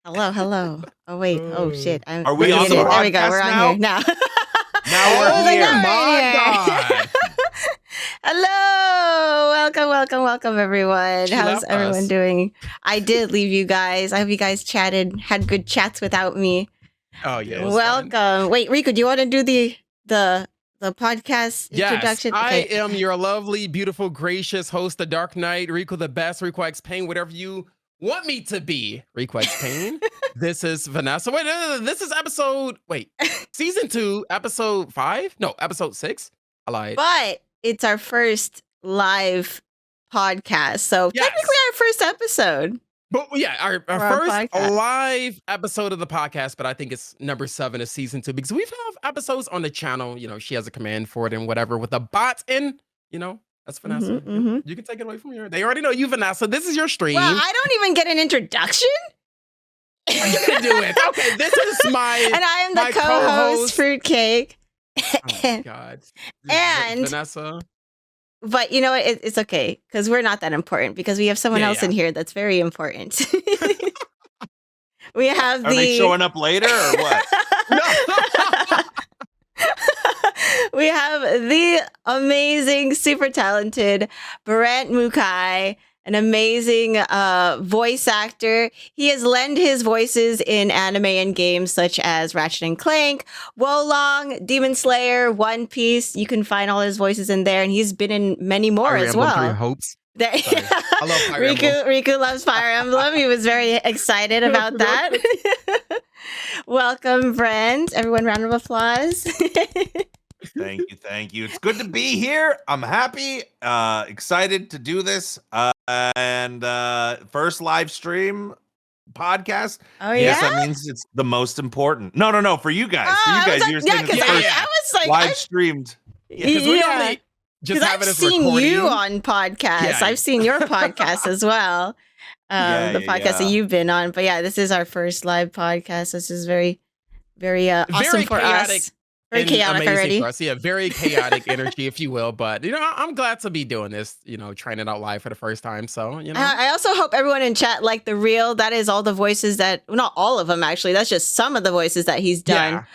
Hello, hello. Oh wait. Oh shit. I'm Are we on the muted. There we go. podcast We're on now? here now. Now I we're was like, here. "All right, My here." God. Hello. Welcome, everyone. She How's left everyone us. doing? I did leave you guys. I hope you guys had good chats without me. Oh yeah, it was fun. Welcome. Wait, Rico, do you want to do the podcast Yes, introduction? I am your lovely, beautiful, gracious host, the Dark Knight, Rico the Best, Rico X Pain, whatever you want me to be, Rico X Pain. This is Vanessa. Wait, no, this is season 2, episode 5? No, episode 6. I lied. But it's our first live podcast, so Yes. technically our first episode. But yeah, our our first podcast. live episode of the podcast, but I think it's number 7 of season 2 because we've had episodes on the channel. You know, she has a command for it and whatever with the bots in, that's Vanessa. You can take it away from here. They already know you, Vanessa. This is your stream. Well, I don't even get an introduction. You can do it. Okay, this is my And I am my the co-host, co-host. Fruitcake. Oh my God. And- Vanessa. But you know what? It's okay because we're not that important because we have someone Yeah, else yeah. in here that's very important. We have Are they the showing up later or what? we have the amazing, super talented Brent Mukai, an amazing voice actor. He has lent his voices in anime and games such as Ratchet and Clank, Wolong, Demon Slayer, One Piece. You can find all his voices in there, and he's been in many more Fire as Emblem Three well. Hopes. There- Sorry. I love Fire Emblem. Riku loves Fire Emblem. He was very excited about that. Welcome, Brent. Everyone, round of applause. Thank you. It's good to be here. I'm happy, excited to do this. And first live stream podcast. Oh Yes, yeah. that means it's the most important. No, for you guys. Oh, I was like, you're yeah, saying it's because the I first was like, live streamed. Yeah, because we only just because have I've it as seen recording. you on podcasts. Yeah. I've seen your podcast as well. The podcast that you've been on. But yeah, this is our first live podcast. This is very, very awesome Very for chaotic us. Very and chaotic amazing already. for us. Yeah, very chaotic energy, if you will. But I'm glad to be doing this. Trying it out live for the first time. So I also hope everyone in chat liked the reel. That is all the voices not all of them actually. That's just some of the voices that he's done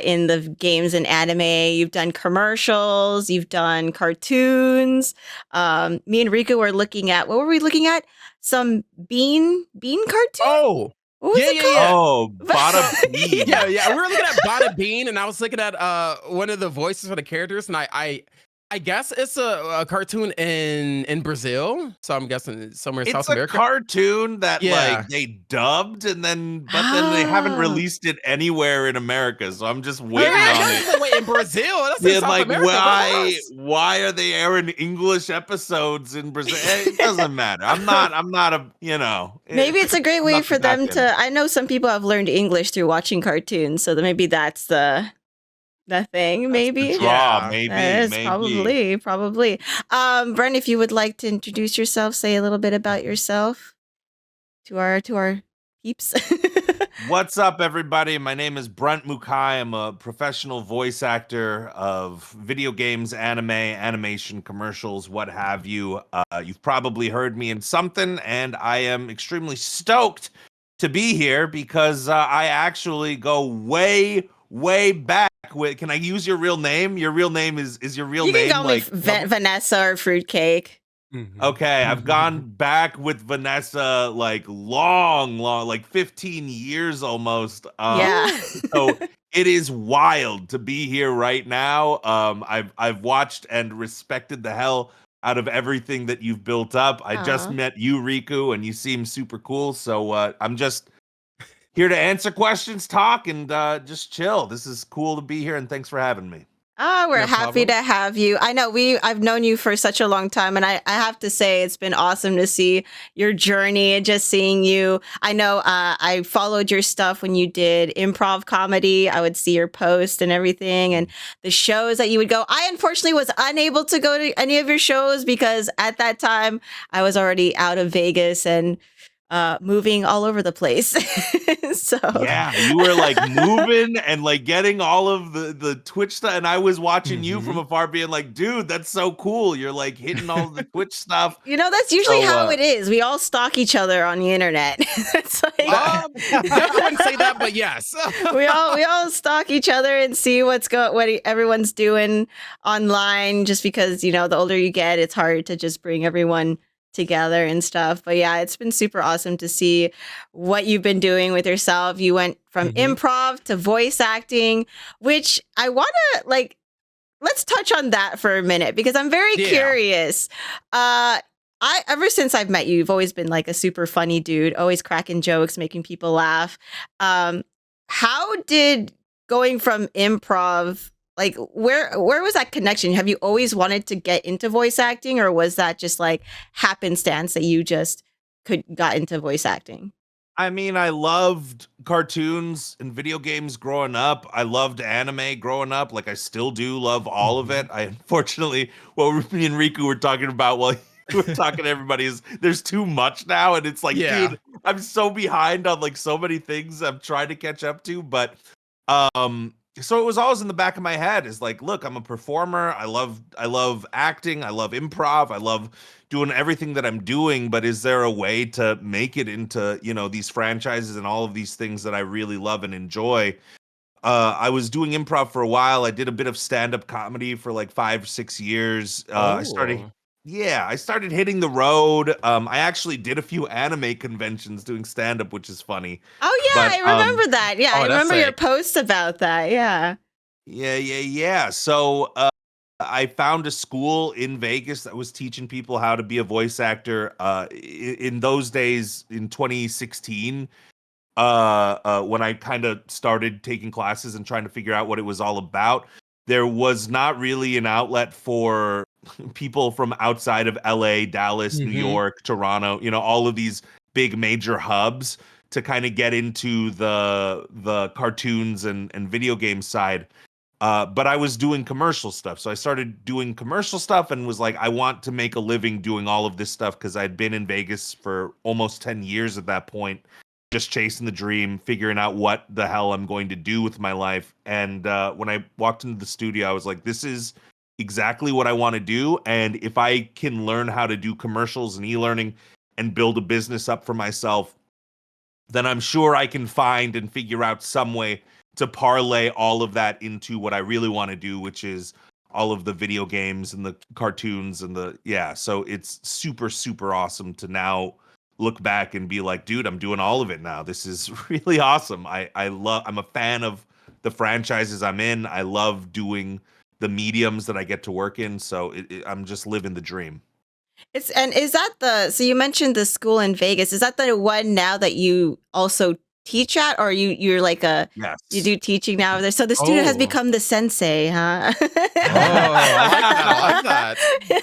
in the games and anime. You've done commercials. You've done cartoons. Me and Riku were looking at, what were we looking at? Some bean cartoon? Oh, What was it called? Oh, Bada Bean. yeah. We were looking at Bada Bean, and I was looking at one of the voices for the characters, and I guess it's a cartoon in Brazil. So I'm guessing somewhere in South It's a America. cartoon that Yeah. like they dubbed but then they haven't Ah. released it anywhere in America. So I'm just Wait, waiting on it. wait, in Brazil? That's in Yeah, South like America. why are they airing English episodes in Brazil? It doesn't matter. I'm not a Maybe it's a great way not for that them good. to. I know some people have learned English through watching cartoons, so maybe that's the thing. Maybe the draw. Yeah. Maybe Yes, maybe. probably. Brent, if you would like to introduce yourself, say a little bit about yourself to our peeps. What's up, everybody? My name is Brent Mukai. I'm a professional voice actor of video games, anime, animation, commercials, what have you. You've probably heard me in something, and I am extremely stoked to be here because I actually go way back. Can I use your real name? Your real name is your real You name can call like me Vanessa or Fruitcake. Okay, I've gone back with Vanessa like long, like 15 years almost. Yeah. So it is wild to be here right now. I've watched and respected the hell out of everything that you've built up. I just Aw. met you, Riku, and you seem super cool. So I'm just here to answer questions, talk, and just chill. This is cool to be here, and thanks for having me. Oh, we're No happy problem. to have you. I know I've known you for such a long time, and I have to say it's been awesome to see your journey and just seeing you. I know I followed your stuff when you did improv comedy. I would see your post and everything, and the shows that you would go. I unfortunately was unable to go to any of your shows because at that time I was already out of Vegas and moving all over the place. So Yeah, you were like moving and like getting all of the Twitch stuff, and I was watching you from afar, being like, "Dude, that's so cool! You're like hitting all the Twitch stuff." that's usually So, how it is. We all stalk each other on the internet. It's like Definitely wouldn't say that, but yes. we all stalk each other and see what everyone's doing online. Just because the older you get, it's hard to just bring everyone together and stuff. But yeah, it's been super awesome to see what you've been doing with yourself. You went from improv to voice acting, which I want to let's touch on that for a minute because I'm very curious. Ever since I've met you, you've always been like a super funny dude, always cracking jokes, making people laugh. How did going from improv, where was that connection? Have you always wanted to get into voice acting, or was that just like happenstance that you just got into voice acting? I mean, I loved cartoons and video games growing up. I loved anime growing up. Like, I still do love all of it. I unfortunately, what me and Riku were talking about while we were talking to everybody is there's too much now. And it's like, dude, I'm so behind on like so many things I'm trying to catch up to. But so it was always in the back of my head is like, look, I'm a performer. I love acting. I love improv. I love doing everything that I'm doing, but is there a way to make it into, these franchises and all of these things that I really love and enjoy? I was doing improv for a while. I did a bit of stand-up comedy for like 5-6 years. I started hitting the road. I actually did a few anime conventions doing stand-up, which is funny. Oh yeah, I remember that. Yeah, I remember your sick. posts about that. Yeah. Yeah. So I found a school in Vegas that was teaching people how to be a voice actor. In those days, in 2016, when I kind of started taking classes and trying to figure out what it was all about, there was not really an outlet for people from outside of LA, Dallas, New York, Toronto, all of these big major hubs to kind of get into the cartoons and video game side. But I was doing commercial stuff. So I started doing commercial stuff and was like, I want to make a living doing all of this stuff because I'd been in Vegas for almost 10 years at that point, just chasing the dream, figuring out what the hell I'm going to do with my life. And when I walked into the studio, I was like, this is exactly what I want to do. And if I can learn how to do commercials and e-learning and build a business up for myself, then I'm sure I can find and figure out some way to parlay all of that into what I really want to do, which is all of the video games and the cartoons and so it's super, super awesome to now look back and be like, dude, I'm doing all of it now. This is really awesome. I'm a fan of the franchises I'm in. I love doing the mediums that I get to work in. So I'm just living the dream. Is that so you mentioned the school in Vegas. Is that the one now that you also teach at, or you're like Yes. you do teaching now there? So the student has become the sensei, huh? I like that.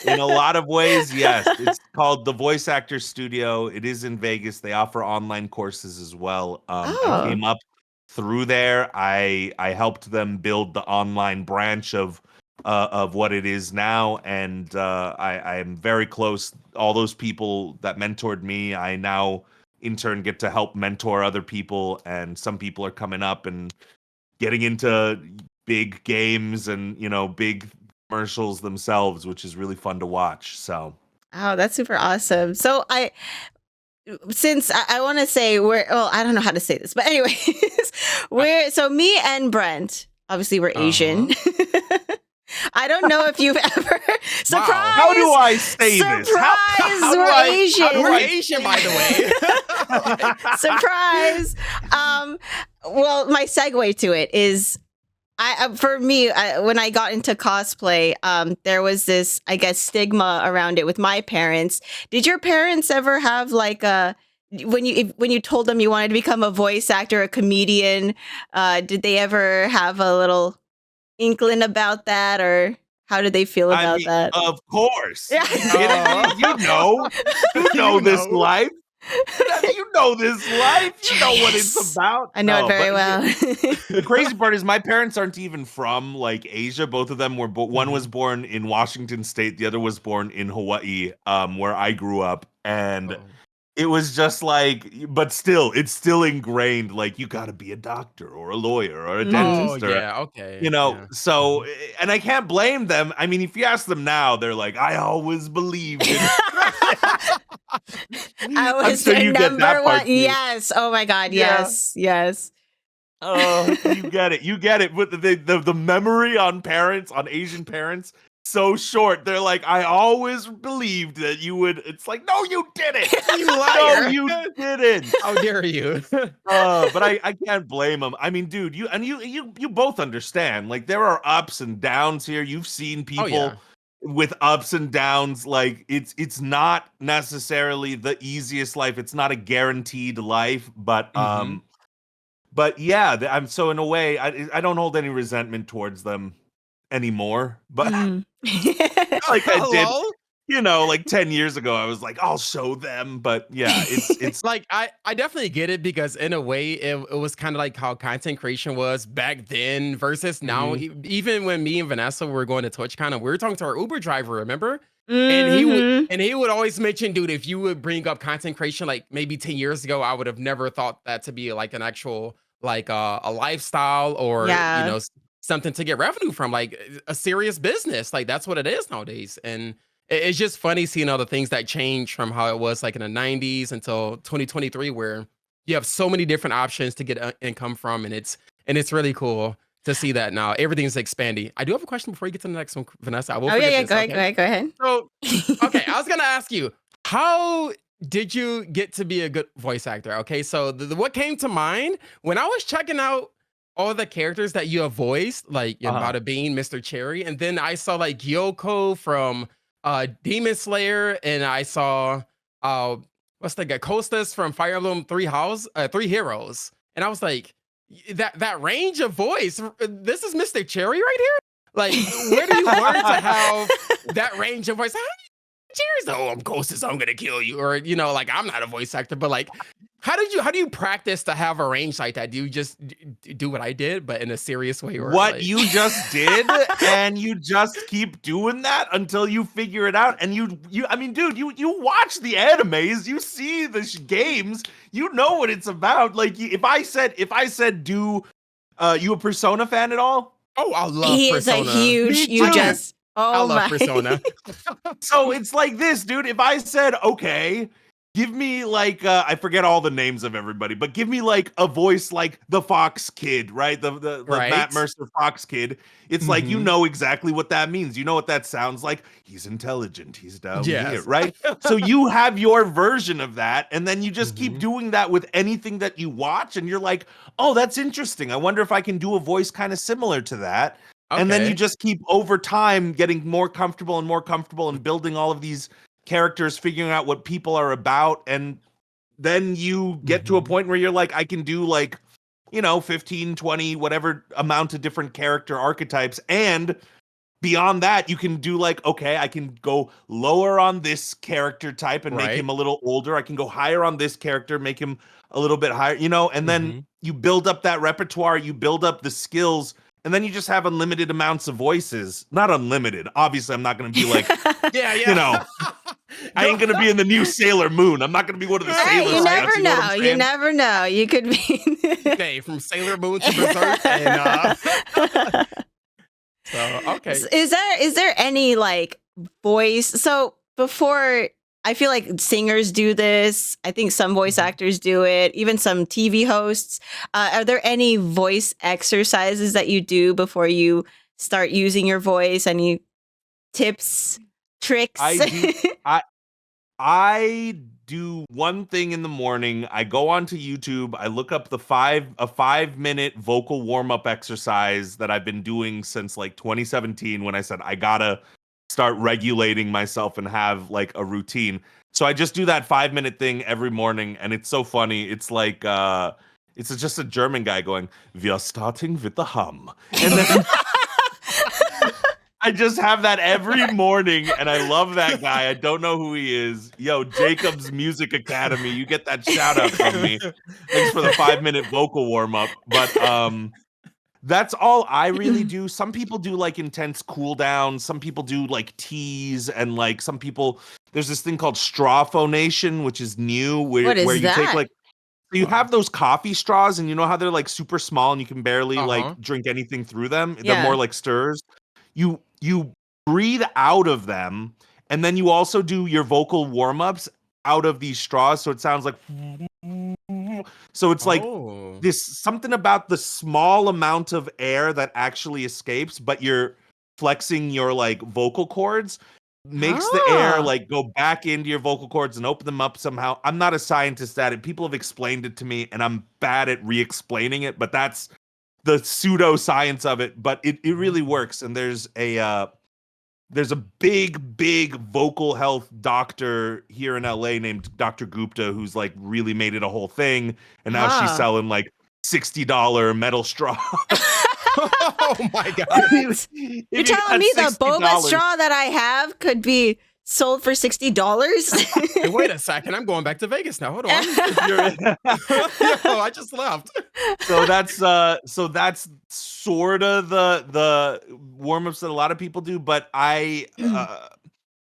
In a lot of ways, yes. It's called the Voice Actor Studio. It is in Vegas. They offer online courses as well. I came up through there. I helped them build the online branch of what it is now, and I am very close. All those people that mentored me, I now in turn get to help mentor other people, and some people are coming up and getting into big games and big commercials themselves, which is really fun to watch. So That's super awesome. So I want to say I don't know how to say this, but anyways, so me and Brent, obviously we're Asian. I don't know if you've ever surprise. Wow. How do I say surprise, this? How we're Asian. We're Asian, by the way. Surprise. Well, my segue to it is, for me, when I got into cosplay, there was this, I guess, stigma around it with my parents. Did your parents ever have like when you told them you wanted to become a voice actor, a comedian, did they ever have a little inkling about that, or how did they feel about that? Of course. Yeah. You know this life. You know this life. You know what it's about. I know it very well. The crazy part is my parents aren't even from like Asia. Both of them were one was born in Washington State, the other was born in Hawaii, where I grew up. And it was just like, but still, it's still ingrained. Like, you got to be a doctor or a lawyer or a Mhm. Oh dentist or, yeah, okay. Yeah. so, Mhm. and I can't blame them. I mean, if you ask them now, they're like, I always believed in I I'm was sure their you get number that part one. too. Yes. Oh my God. Yeah. Yes. Yes. Oh, you get it. You get it. But the memory on parents, on Asian parents, so short. They're like, I always believed that you would. It's like, no, you didn't. You No, liar! you didn't. How dare you? But I can't blame them. I mean, dude, you both understand. Like, there are ups and downs here. You've seen Oh yeah. people with ups and downs. Like, it's not necessarily the easiest life. It's not a guaranteed life, Hmm. but yeah, I'm so, in a way, I don't hold any resentment towards them anymore. But Mhm. like I did, Hello? like 10 years ago, I was like, I'll show them. But yeah, it's Like I definitely get it because in a way it was kind of like how content creation was back then versus now. Mhm. Even when me and Vanessa were going to TwitchCon, we were talking to our Uber driver, remember? And Mhm. he would always mention, dude, if you would bring up content creation like maybe 10 years ago, I would have never thought that to be like an actual like a lifestyle or Yeah. something to get revenue from, like a serious business. Like that's what it is nowadays. And it's just funny seeing all the things that change from how it was like in the 90s until 2023, where you have so many different options to get income from, and it's really cool to see that now everything's expanding. I do have a question before you get to the next one, Vanessa. I will Oh yeah, forget yeah. this. Go ahead. Go Okay. ahead. Go ahead. So, okay, I was gonna ask you, how did you get to be a good voice actor? Okay, so what came to mind when I was checking out all the characters that you have voiced, like uh Bada Bean, Mr. Cherry, and then I saw like Yoko from Demon Slayer, and I saw uh what's the guy Costas from Fire Emblem Three Heroes, and I was like, that range of voice, this is Mr. Cherry right here. Like, where do you learn to have that range of voice? How Cheers, oh, I'm Costas, so I'm gonna kill you. Or, like I'm not a voice actor, but like, how do you practice to have a range like that? Do you just do what I did, but in a serious way, or what like you just did, and you just keep doing that until you figure it out. And I mean, dude, you watch the animes, you see the games, you know what it's about. Like, if I said do you a Persona fan at all? oh, I love He is a Persona. huge. Me You too. just. I Oh love my. Persona. So it's like this, dude. If I said, okay, give me like I forget all the names of everybody, but give me like a voice like the Fox Kid, right? The Matt Right? Mercer Fox Kid. It's like, you Hmm. know exactly what that means. You know what that sounds like. He's intelligent. He's down here, Yes. right? So you have your version of that, and then you just keep Hmm. doing that with anything that you watch, and you're like, oh, that's interesting. I wonder if I can do a voice kind of similar to that. And then you Okay. just keep over time getting more comfortable and more comfortable and building all of these characters, figuring out what people are about. And then you get to a Hmm. point where you're like, I can do like, 15, 20, whatever amount of different character archetypes. And beyond that, you can do like, okay, I can go lower on this character type and make him Right. a little older. I can go higher on this character, make him a little bit higher, and then Hmm. you build up that repertoire, you build up the skills, and then you just have unlimited amounts of voices. Not unlimited. Obviously, I'm not going to be like, Yeah, you yeah. know, I ain't going to be in the new Sailor Moon. I'm not going to be one of the Hey, Sailor you Right. Scouts. never You know what I'm know. You saying? never know. You could be. Hey, from Sailor Moon to Berserk, and so okay. Is there any like voice? So before, I feel like singers do this. I think some voice Mhm. actors do it. Even some TV hosts. Are there any voice exercises that you do before you start using your voice? Any tips, tricks? I do. I I do one thing in the morning. I go onto YouTube. I look up a 5 minute vocal warm up exercise that I've been doing since like 2017, when I said I gotta start regulating myself and have like a routine. So I just do that 5 minute thing every morning, and it's so funny. It's like it's just a German guy going, "Wir starting with the hum," and then I just have that every morning, and I love that guy. I don't know who he is. Yo, Jacob's Music Academy, you get that shout out from me. Thanks for the 5 minute vocal warm up. But that's all I really do. Some people do like intense cool downs. Some people do like teas, and like some people there's this thing called straw phonation, which is new, where What is you take that? like you have those coffee straws, and you know how they're like super small and you can barely Uh-huh. like drink anything through them. They're Yeah. more like stirs. You breathe out of them, and then you also do your vocal warm-ups out of these straws, so it sounds like so it's like Oh. this something about the small amount of air that actually escapes, but you're flexing your like vocal cords makes the air Oh. like go back into your vocal cords and open them up somehow. I'm not a scientist at it. People have explained it to me and I'm bad at re-explaining it, but that's the pseudo science of it, but it really works. And there's a big vocal health doctor here in LA named Dr. Gupta who's like really made it a whole thing, and now she's Huh. selling like $60 metal straw. Oh my God. What? You're telling me the boba $60. straw that I have could be sold for $60? Hey, wait a second. I'm going back to Vegas now. Hold on. You're- Yo, I just left. so that's sort of the warm-ups that a lot of people do, but I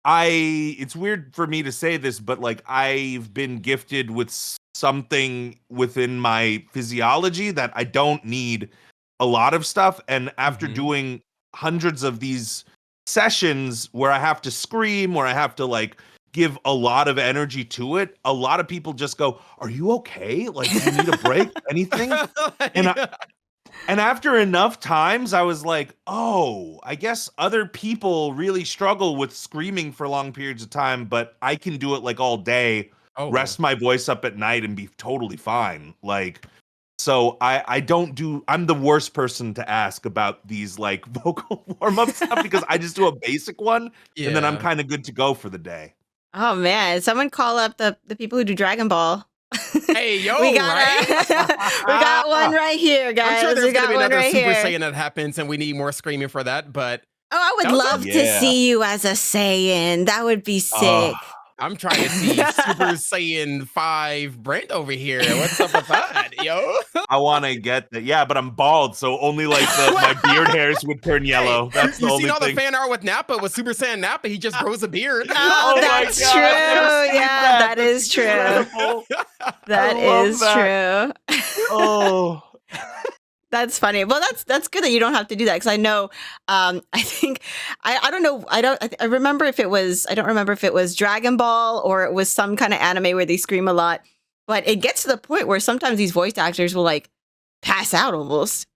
it's weird for me to say this, but like I've been gifted with something within my physiology that I don't need a lot of stuff. And after doing hundreds of these sessions where I have to scream, where I have to like give a lot of energy to it, a lot of people just go, "Are you okay? Like, do you need a break? Anything?" And after enough times, I was like, oh, I guess other people really struggle with screaming for long periods of time, but I can do it like all day, Oh. rest my voice up at night and be totally fine. Like, so I don't do, I'm the worst person to ask about these like vocal warm-up stuff because I just do a basic one and then I'm Yeah. kind of good to go for the day. Oh man, someone call up the people who do Dragon Ball. Hey, yo, we got right? we got one right here, guys. I'm sure there's we gonna got be one another right Super here. Saiyan that happens, and we need more screaming for that. But Oh, I would That was love good. to Yeah. see you as a Saiyan. That would be Oh. sick. I'm trying to see Super Saiyan 5 Brent over here. What's up with that, yo? I want to get that. Yeah, but I'm bald, so only like my beard hairs would turn yellow. That's the You only seen all thing. the fan art with Nappa, with Super Saiyan Nappa? He just grows a beard. Oh, my that's God, true. I've never seen Yeah, that That's is true. incredible. That love is that. true. Oh, That's funny. Well, that's good that you don't have to do that because I know. I think I don't know. I remember if it was. I don't remember if it was Dragon Ball or it was some kind of anime where they scream a lot. But it gets to the point where sometimes these voice actors will like pass out almost.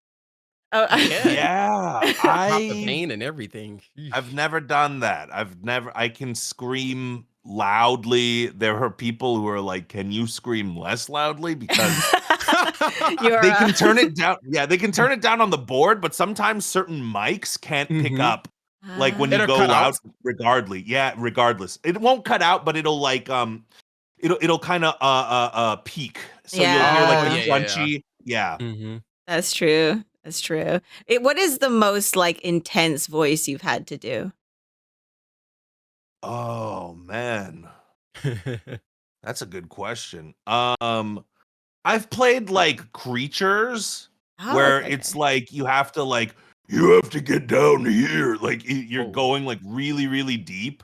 Oh, yeah. Pop the pain and everything. I've never done that. I can scream loudly. There are people who are like, "Can you scream less loudly?" Because You're, they can turn it down. Yeah, they can turn it down on the board, but sometimes certain mics can't pick Mhm. up. Like when you It'll go cut loud, out. regardless. It won't cut out, but it'll like it'll kind of peak. So you'll hear like Yeah. the Oh, yeah. crunchy. Yeah. Mhm. That's true. That's true. What is the most like intense voice you've had to do? Oh man. That's a good question. I've played like creatures Oh, where okay. it's like you have to get down here. Like you're Oh. going like really, really deep.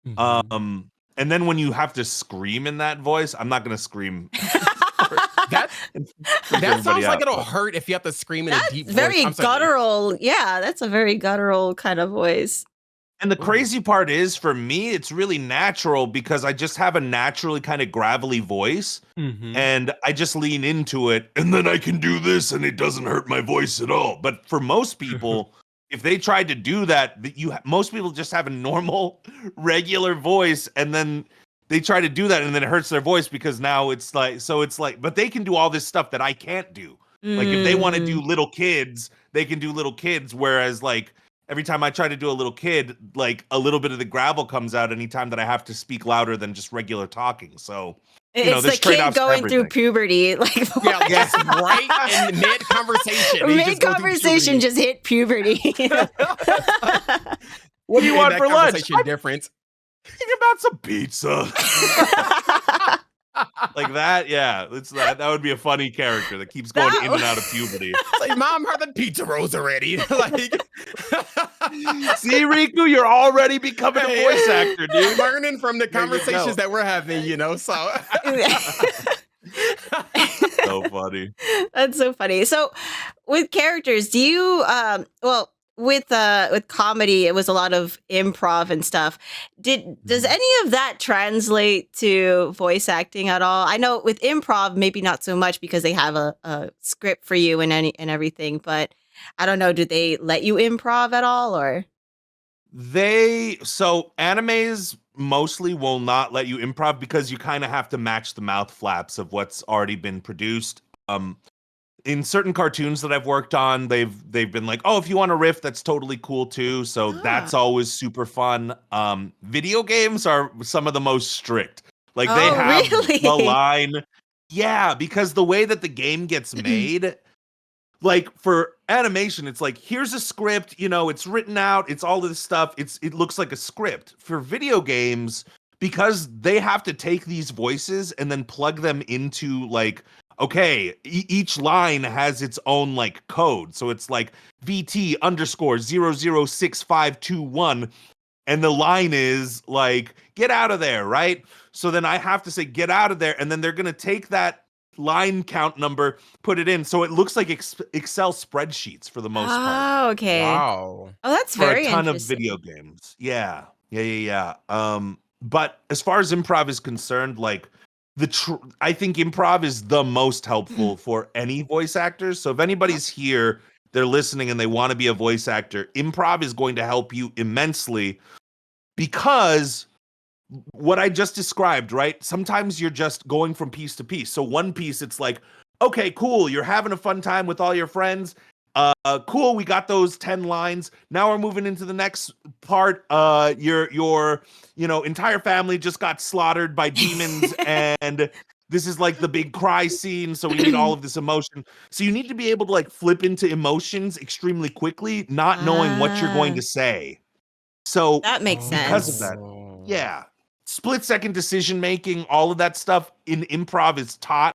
Mhm. And then when you have to scream in that voice, I'm not gonna scream. That Freak that everybody sounds like out, it'll but- hurt if you have to scream in a That's deep voice. very I'm sorry. guttural. Yeah, that's a very guttural kind of voice. And the Ooh. crazy part is for me, it's really natural because I just have a naturally kind of gravelly voice. Mhm. And I just lean into it, and then I can do this, and it doesn't hurt my voice at all. But for most people, if they tried to do that, most people just have a normal, regular voice, and then they try to do that, and then it hurts their voice because now it's like, but they can do all this stuff that I can't do. Like if they want to do little kids, they can do little kids. Whereas like every time I try to do a little kid, like a little bit of the gravel comes out anytime that I have to speak louder than just regular talking. So. You know, It's there's the kid trade-offs for going through everything. puberty, like Yeah, yes, right in mid conversation. mid conversation just hit puberty. What do you want for lunch? Conversation difference. Thinking about some pizza. Like that, yeah. It's that would be a funny character that keeps going in and out of puberty. It's like, Mom, heard the pizza rolls already. Like, See, Riku, you're already becoming a Hey, voice actor, dude. learning from the There you go. conversations that we're having, So So funny. That's so funny. So with characters, do you with comedy it was a lot of improv and stuff. Does any of that translate to voice acting at all? I know with improv maybe not so much because they have a script for you and everything, but I don't know, do they let you improv at all or So animes mostly will not let you improv because you kind of have to match the mouth flaps of what's already been produced. In certain cartoons that I've worked on, they've been like, oh, if you want a riff, that's totally cool too. So that's always super fun. Video games are some of the most strict. Like they Oh, have really? the line. Yeah, because the way that the game gets made, like for animation, it's like, here's a script, it's written out, it's all of this stuff. It looks like a script. For video games, because they have to take these voices and then plug them into like, okay, each line has its own like code. So it's like VT underscore 006521. And the line is like, get out of there, right? So then I have to say, get out of there. And then they're going to take that line count number, put it in. So it looks like Excel spreadsheets for the most part. Oh, okay. wow. Oh, that's For very a ton of interesting. video games. Yeah. But as far as improv is concerned, like I think improv is the most helpful for any voice actors. So if anybody's here, they're listening and they want to be a voice actor, improv is going to help you immensely because what I just described, right? Sometimes you're just going from piece to piece. So one piece, it's like, okay, cool. You're having a fun time with all your friends. Cool. We got those 10 lines. Now we're moving into the next part. Your entire family just got slaughtered by demons, and this is like the big cry scene. So we need all of this emotion. So you need to be able to like flip into emotions extremely quickly, not knowing what you're going to say. So That makes because sense. of that, yeah, split-second decision making, all of that stuff in improv is taught.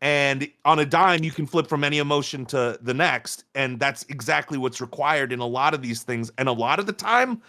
And on a dime, you can flip from any emotion to the next. And that's exactly what's required in a lot of these things. And a lot of the time,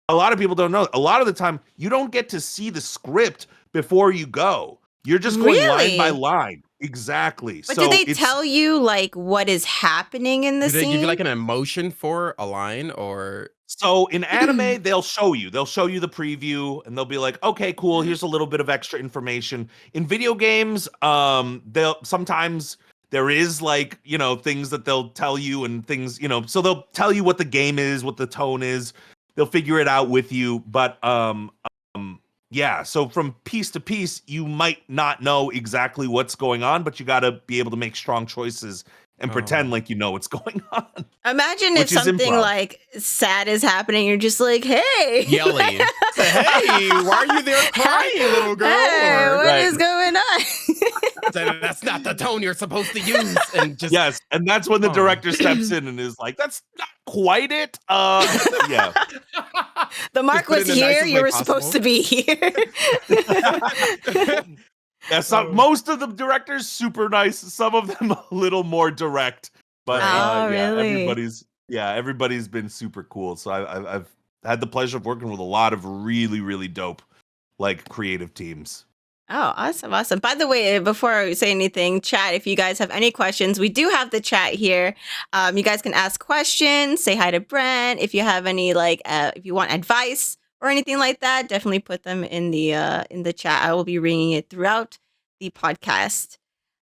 a lot of people don't know, a lot of the time, you don't get to see the script before you go. You're just going line by Really? line. Exactly. But So do they it's tell you like what is happening in the Do they give you scene? like an emotion for a line or? So in anime, they'll show you the preview and they'll be like, okay, cool. Here's a little bit of extra information. In video games, they'll sometimes there is like, things that they'll tell you and things, so they'll tell you what the game is, what the tone is. They'll figure it out with you. But, yeah, so from piece to piece, you might not know exactly what's going on, but you got to be able to make strong choices and pretend Oh. like you know what's going on. Imagine if Which is something improv. like sad is happening, you're just like, hey. Yelling. Say, hey, why are you there crying, little girl? Hey, Or, what Right. is going on? say, that's not the tone you're supposed to use. And just Yes, and that's when the Oh. director steps in and is like, "That's not quite it." Yeah, The mark put it was in the here. nicest You way were supposed to be here. yeah. Most of the directors super nice. Some of them a little more direct, but Oh, yeah, really? everybody's been super cool. So I've had the pleasure of working with a lot of really really dope like creative teams. Oh, awesome, awesome. By the way, before I say anything, chat, if you guys have any questions, we do have the chat here. You guys can ask questions, say hi to Brent. If you have any, if you want advice or anything like that, definitely put them in the chat. I will be reading it throughout the podcast.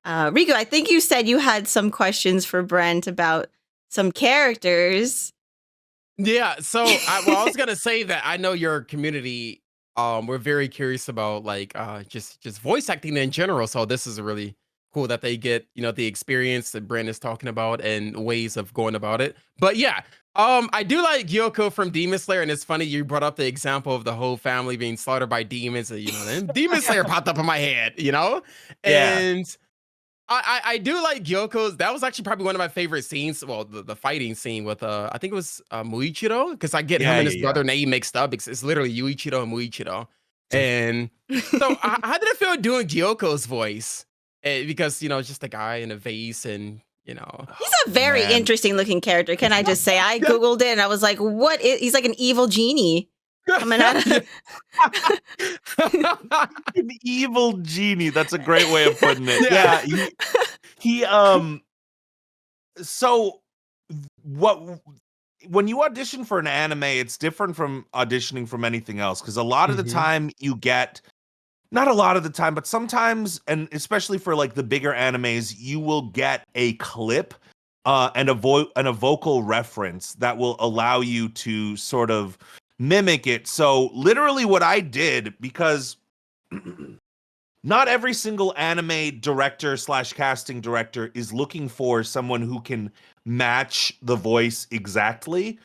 Rico, I think you said you had some questions for Brent about some characters. Yeah, so I was gonna say that I know your community. We're very curious about just voice acting in general. So this is really cool that they get the experience that Brent is talking about and ways of going about it. But yeah, I do like Yoko from Demon Slayer, and it's funny you brought up the example of the whole family being slaughtered by demons. And, then Demon Slayer popped up in my head, Yeah. and I do like Gyoko's. That was actually probably one of my favorite scenes. Well, the fighting scene with I think it was Muichiro, because I get him Yeah, and yeah, his yeah. brother name mixed up. It's literally Yuichiro and Muichiro. And so, how did it feel doing Gyoko's voice? Because it's just a guy in a vase, and He's a very Man. interesting looking character. Can I just say? I googled it and I was like, "What is?" He's like an evil genie coming out of. An evil genie. That's a great way of putting it. Yeah. Yeah. He so what when you audition for an anime, it's different from auditioning from anything else, because a lot of the Mhm. time you get, not a lot of the time, but sometimes, and especially for like the bigger animes, you will get a clip and a vocal reference that will allow you to sort of mimic it. So literally what I did, because not every single anime director slash casting director is looking for someone who can match the voice exactly.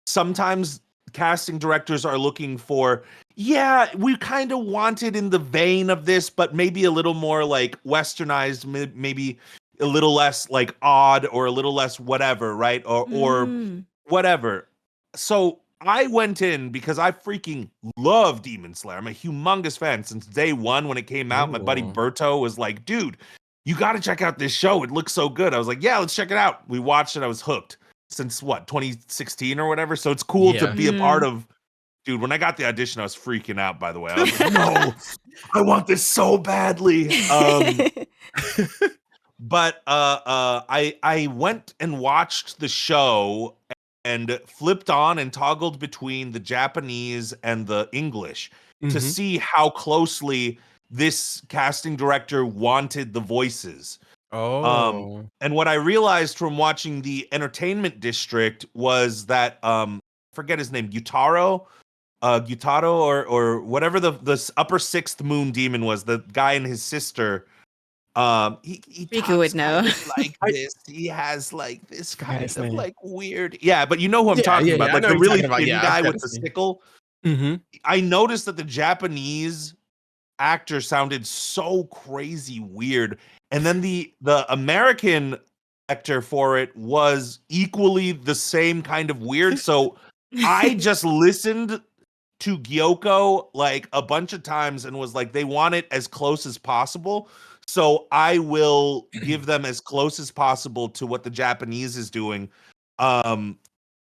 Sometimes casting directors are looking for, yeah, we kind of want it in the vein of this, but maybe a little more like westernized, maybe a little less like odd, or a little less whatever, right? Or Mm. whatever. So I went in because I freaking love Demon Slayer. I'm a humongous fan since day one when it came out. My buddy Ooh. Berto was like, dude, you got to check out this show. It looks so good. I was like, yeah, let's check it out. We watched it. I was hooked since what, 2016 or whatever. So it's cool to Yeah. be a part Mhm. of. Dude, when I got the audition, I was freaking out, by the way. I was like, no, I want this so badly. But I went and watched the show and flipped on and toggled between the Japanese and the English to Mhm. see how closely this casting director wanted the voices. Oh. And what I realized from watching the Entertainment District was that forget his name, Gyutaro, or whatever the upper sixth moon demon was, the guy and his sister. He Riku talks would know. kind of like I this. He has like this forgot kind his of name. like weird. Yeah, but you know who I'm Yeah, talking yeah, about, yeah. I like know the what you're really talking about. thin Yeah, I guy forgot with his the name. sickle. Mhm. I noticed that the Japanese actor sounded so crazy weird, and then the American actor for it was equally the same kind of weird. So I just listened to Gyoko like a bunch of times and was like, they want it as close as possible. So I will give them as close as possible to what the Japanese is doing. Um,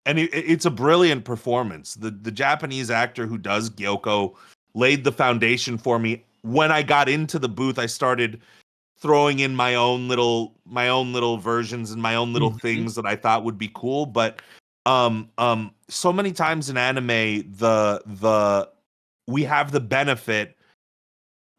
and it's a brilliant performance. The Japanese actor who does Gyoko laid the foundation for me. When I got into the booth, I started throwing in my own little versions and my own little Mhm. things that I thought would be cool. But so many times in anime, the we have the benefit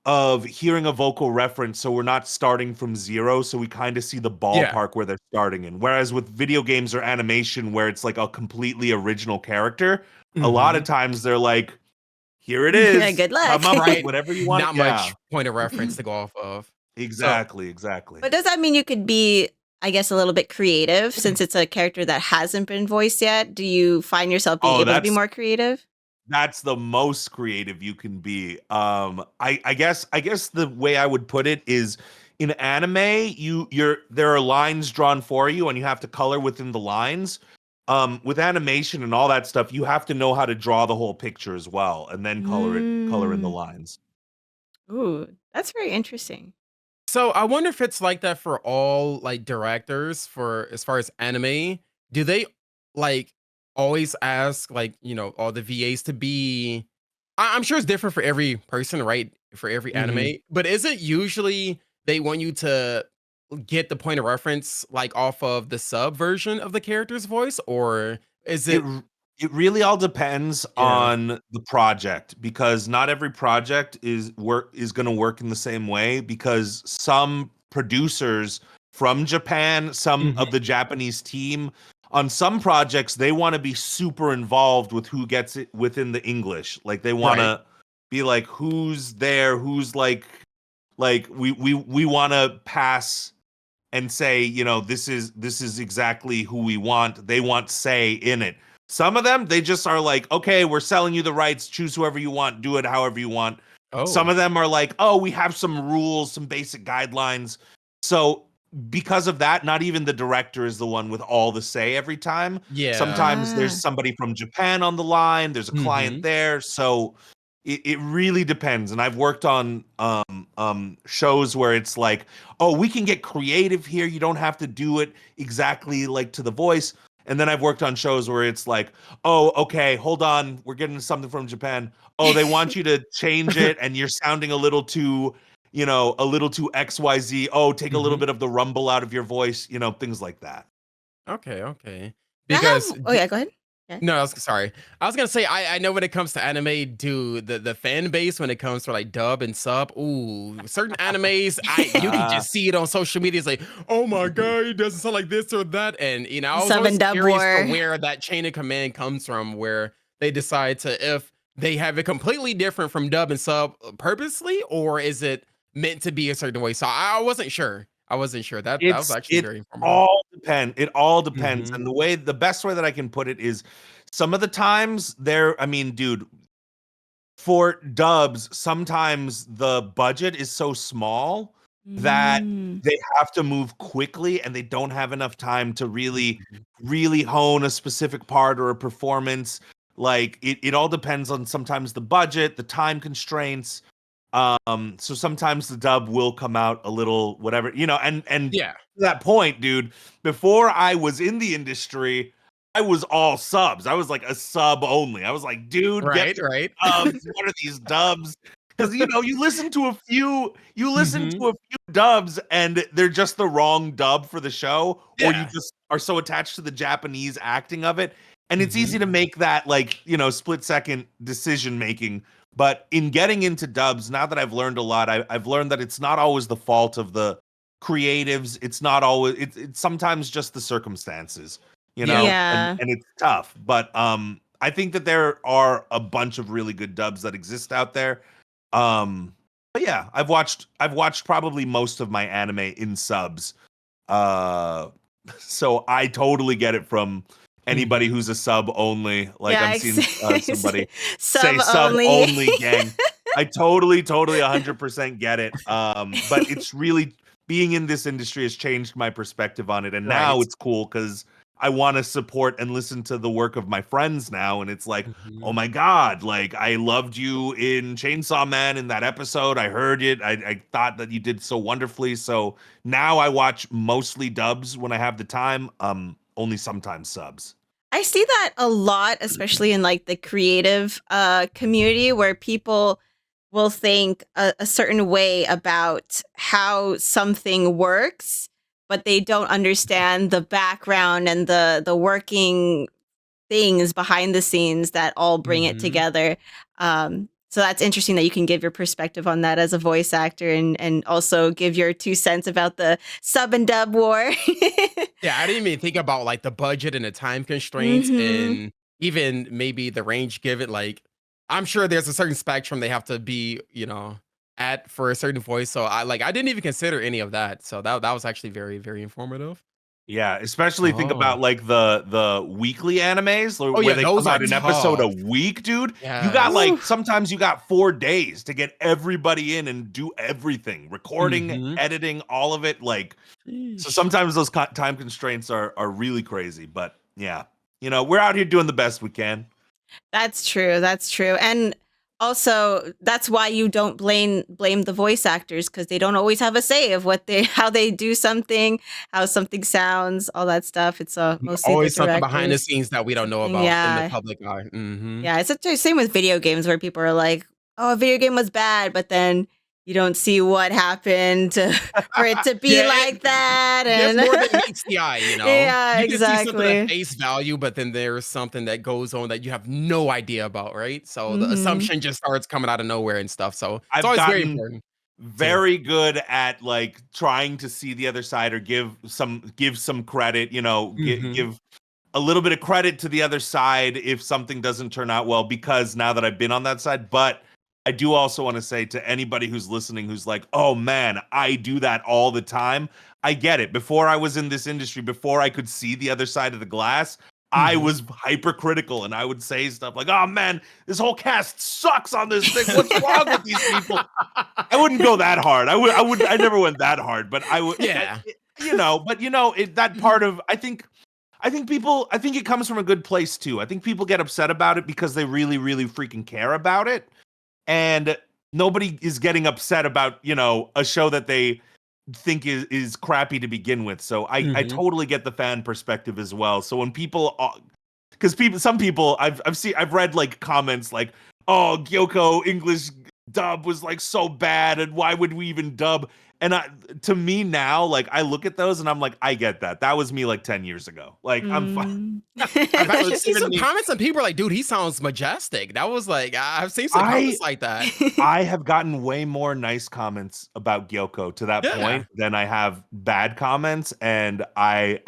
of hearing a vocal reference, so we're not starting from zero, so we kind of see the Yeah. ballpark where they're starting in. Whereas with video games or animation where it's like a completely original character, a lot of Mhm. times they're like, here it is, Good luck. come up with Right. whatever you want. Not Yeah, much point of reference to go off of. So exactly. But does that mean you could be, I guess, a little bit creative since it's a character that hasn't been voiced yet? Do you find yourself being Oh, able to be that's more creative? That's the most creative you can be. I guess the way I would put it is, in anime, there are lines drawn for you and you have to color within the lines. With animation and all that stuff, you have to know how to draw the whole picture as well, and then color in the Mm. lines. Ooh, that's very interesting. So I wonder if it's like that for all like directors for as far as anime. Do they like always ask like, all the VAs to be I'm sure it's different for every person, right? For every Mhm. anime. But is it usually they want you to get the point of reference like off of the sub version of the character's voice? Or is It it r it really all depends yeah. on the project, because not every project is gonna work in the same way, because some producers from Japan, some Mhm. of the Japanese team, on some projects, they wanna be super involved with who gets it within the English. Like, they Right. wanna be like, "Who's there? Who's like, we wanna pass and say, this is exactly who we want. They want say in it. Some of them, they just are like, okay, we're selling you the rights. Choose whoever you want. Do it however you want. Some Oh. of them are like, oh, we have some rules, some basic guidelines. So because of that, not even the director is the one with all the say every time. Yeah. Sometimes there's Ah. somebody from Japan on the line. There's a client Mhm. there. So it really depends. And I've worked on shows where it's like, oh, we can get creative here. You don't have to do it exactly like to the voice. And then I've worked on shows where it's like, oh, okay, hold on, we're getting something from Japan. Oh, they want you to change it, and you're sounding a little too, a little too XYZ. Oh, take a little Mhm. bit of the rumble out of your voice, things like that. Okay, okay. I Because have. Oh yeah, go ahead. Yeah. no, sorry. I was gonna say I know when it comes to anime, dude, the fan base when it comes to like dub and sub, ooh, certain animes, you can Uh, just see it on social media. It's like, oh my god, it doesn't sound like this or that. And I was Sub always and dub curious to war. where that chain of command comes from, where they decide to if they have it completely different from dub and sub purposely, or is it meant to be a certain way? So I wasn't sure. I wasn't sure. That was It's actually it very informative. all depend. It all depends, Hmm. and the best way that I can put it is, some of the times there. I mean, dude, for dubs, sometimes the budget is so small that Mm. they have to move quickly, and they don't have enough time to really hone a specific part or a performance. Like it all depends on sometimes the budget, the time constraints. So sometimes the dub will come out a little whatever, and Yeah. to that point, dude, before I was in the industry, I was all subs. I was like a sub only. I was like, dude, get Right. me Right. dubs. What are these dubs? Because you listen Hmm. to a few dubs and they're just the wrong dub for the show, or you Yeah. just are so attached to the Japanese acting of it. And it's Hmm. easy to make that, like, split second decision making. But in getting into dubs, now that I've learned a lot, I've learned that it's not always the fault of the creatives. It's not always, it's sometimes just the circumstances, Yeah. Yeah. and it's tough. But I think that there are a bunch of really good dubs that exist out there. But yeah, I've watched probably most of my anime in subs. Uh so I totally get it from anybody Mhm. who's a sub only. Like, Yeah. I'm seeing somebody Sub say sub only. only gang. I totally 100% get it. But it's really, being in this industry has changed my perspective on it, and now Right. it's cool because I want to support and listen to the work of my friends now, and it's like, oh Mhm. my god, like, I loved you in Chainsaw Man in that episode. I heard it. I thought that you did so wonderfully. So now I watch mostly dubs when I have the time. Only sometimes subs. I see that a lot, especially in like the creative community, where people will think a certain way about how something works, but they don't understand the background and the working things behind the scenes that all bring it Mhm. together. So that's interesting that you can give your perspective on that as a voice actor, and also give your 2 cents about the sub and dub war. Yeah, I didn't even think about, like, the budget and the time constraints Hmm. and even maybe the range given, like, I'm sure there's a certain spectrum they have to be, at for a certain voice, so I didn't even consider any of that, so that was actually very, very informative. Yeah, especially think Oh. about like the weekly animes Oh, where yeah, they those come are out an episode a tough. week, dude. You got Yes. like, sometimes you got 4 days to get everybody in and do everything, recording, Mhm. editing, all of it. Like, so Sheesh. sometimes those time constraints are really crazy. But yeah, we're out here doing the best we can. That's true. That's true. And also, that's why you don't blame the voice actors, because they don't always have a say of what they how they do something, how something sounds, all that stuff. It's mostly the Always something behind the directors. scenes that we don't know Something, about in the yeah, public eye. Mhm. yeah. It's the same with video games, where people are like, "Oh, a video game was bad," but then you don't see what happened for it to be Yeah, like that, there's and more than meets the eye, you know? yeah, You can see something at exactly. face value, but then there's something that goes on that you have no idea about, right? So the Hmm. assumption just starts coming out of nowhere and stuff, so it's I've always very gotten important to very good at like trying to see the other side, or give some credit, Mhm. give a little bit of credit to the other side if something doesn't turn out well, because now that I've been on that side. But I do also want to say to anybody who's listening who's like, "Oh man, I do that all the time." I get it. Before I was in this industry, before I could see the other side of the glass, I Mhm. was hypercritical, and I would say stuff like, "Oh man, this whole cast sucks on this thing. What's wrong with these people?" I wouldn't go that hard. I never went that hard, but I would, Yeah. but that part of, I think it comes from a good place too. I think people get upset about it because they really, really freaking care about it. and nobody is getting upset about, a show that they think is crappy to begin with. So I totally get the fan perspective as well. So when people, because some people I've read like comments like, oh, Gyoko English dub was like so bad, and why would we even dub? And to me now, like I look at those and I'm like, I get that. That was me like 10 years ago. Like I'm fine. I've So actually it's seen even some me. comments and people are like, dude, he sounds majestic. That was like, I've seen some comments like that. I have gotten way more nice comments about Gyoko to that Yeah. point than I have bad comments, and I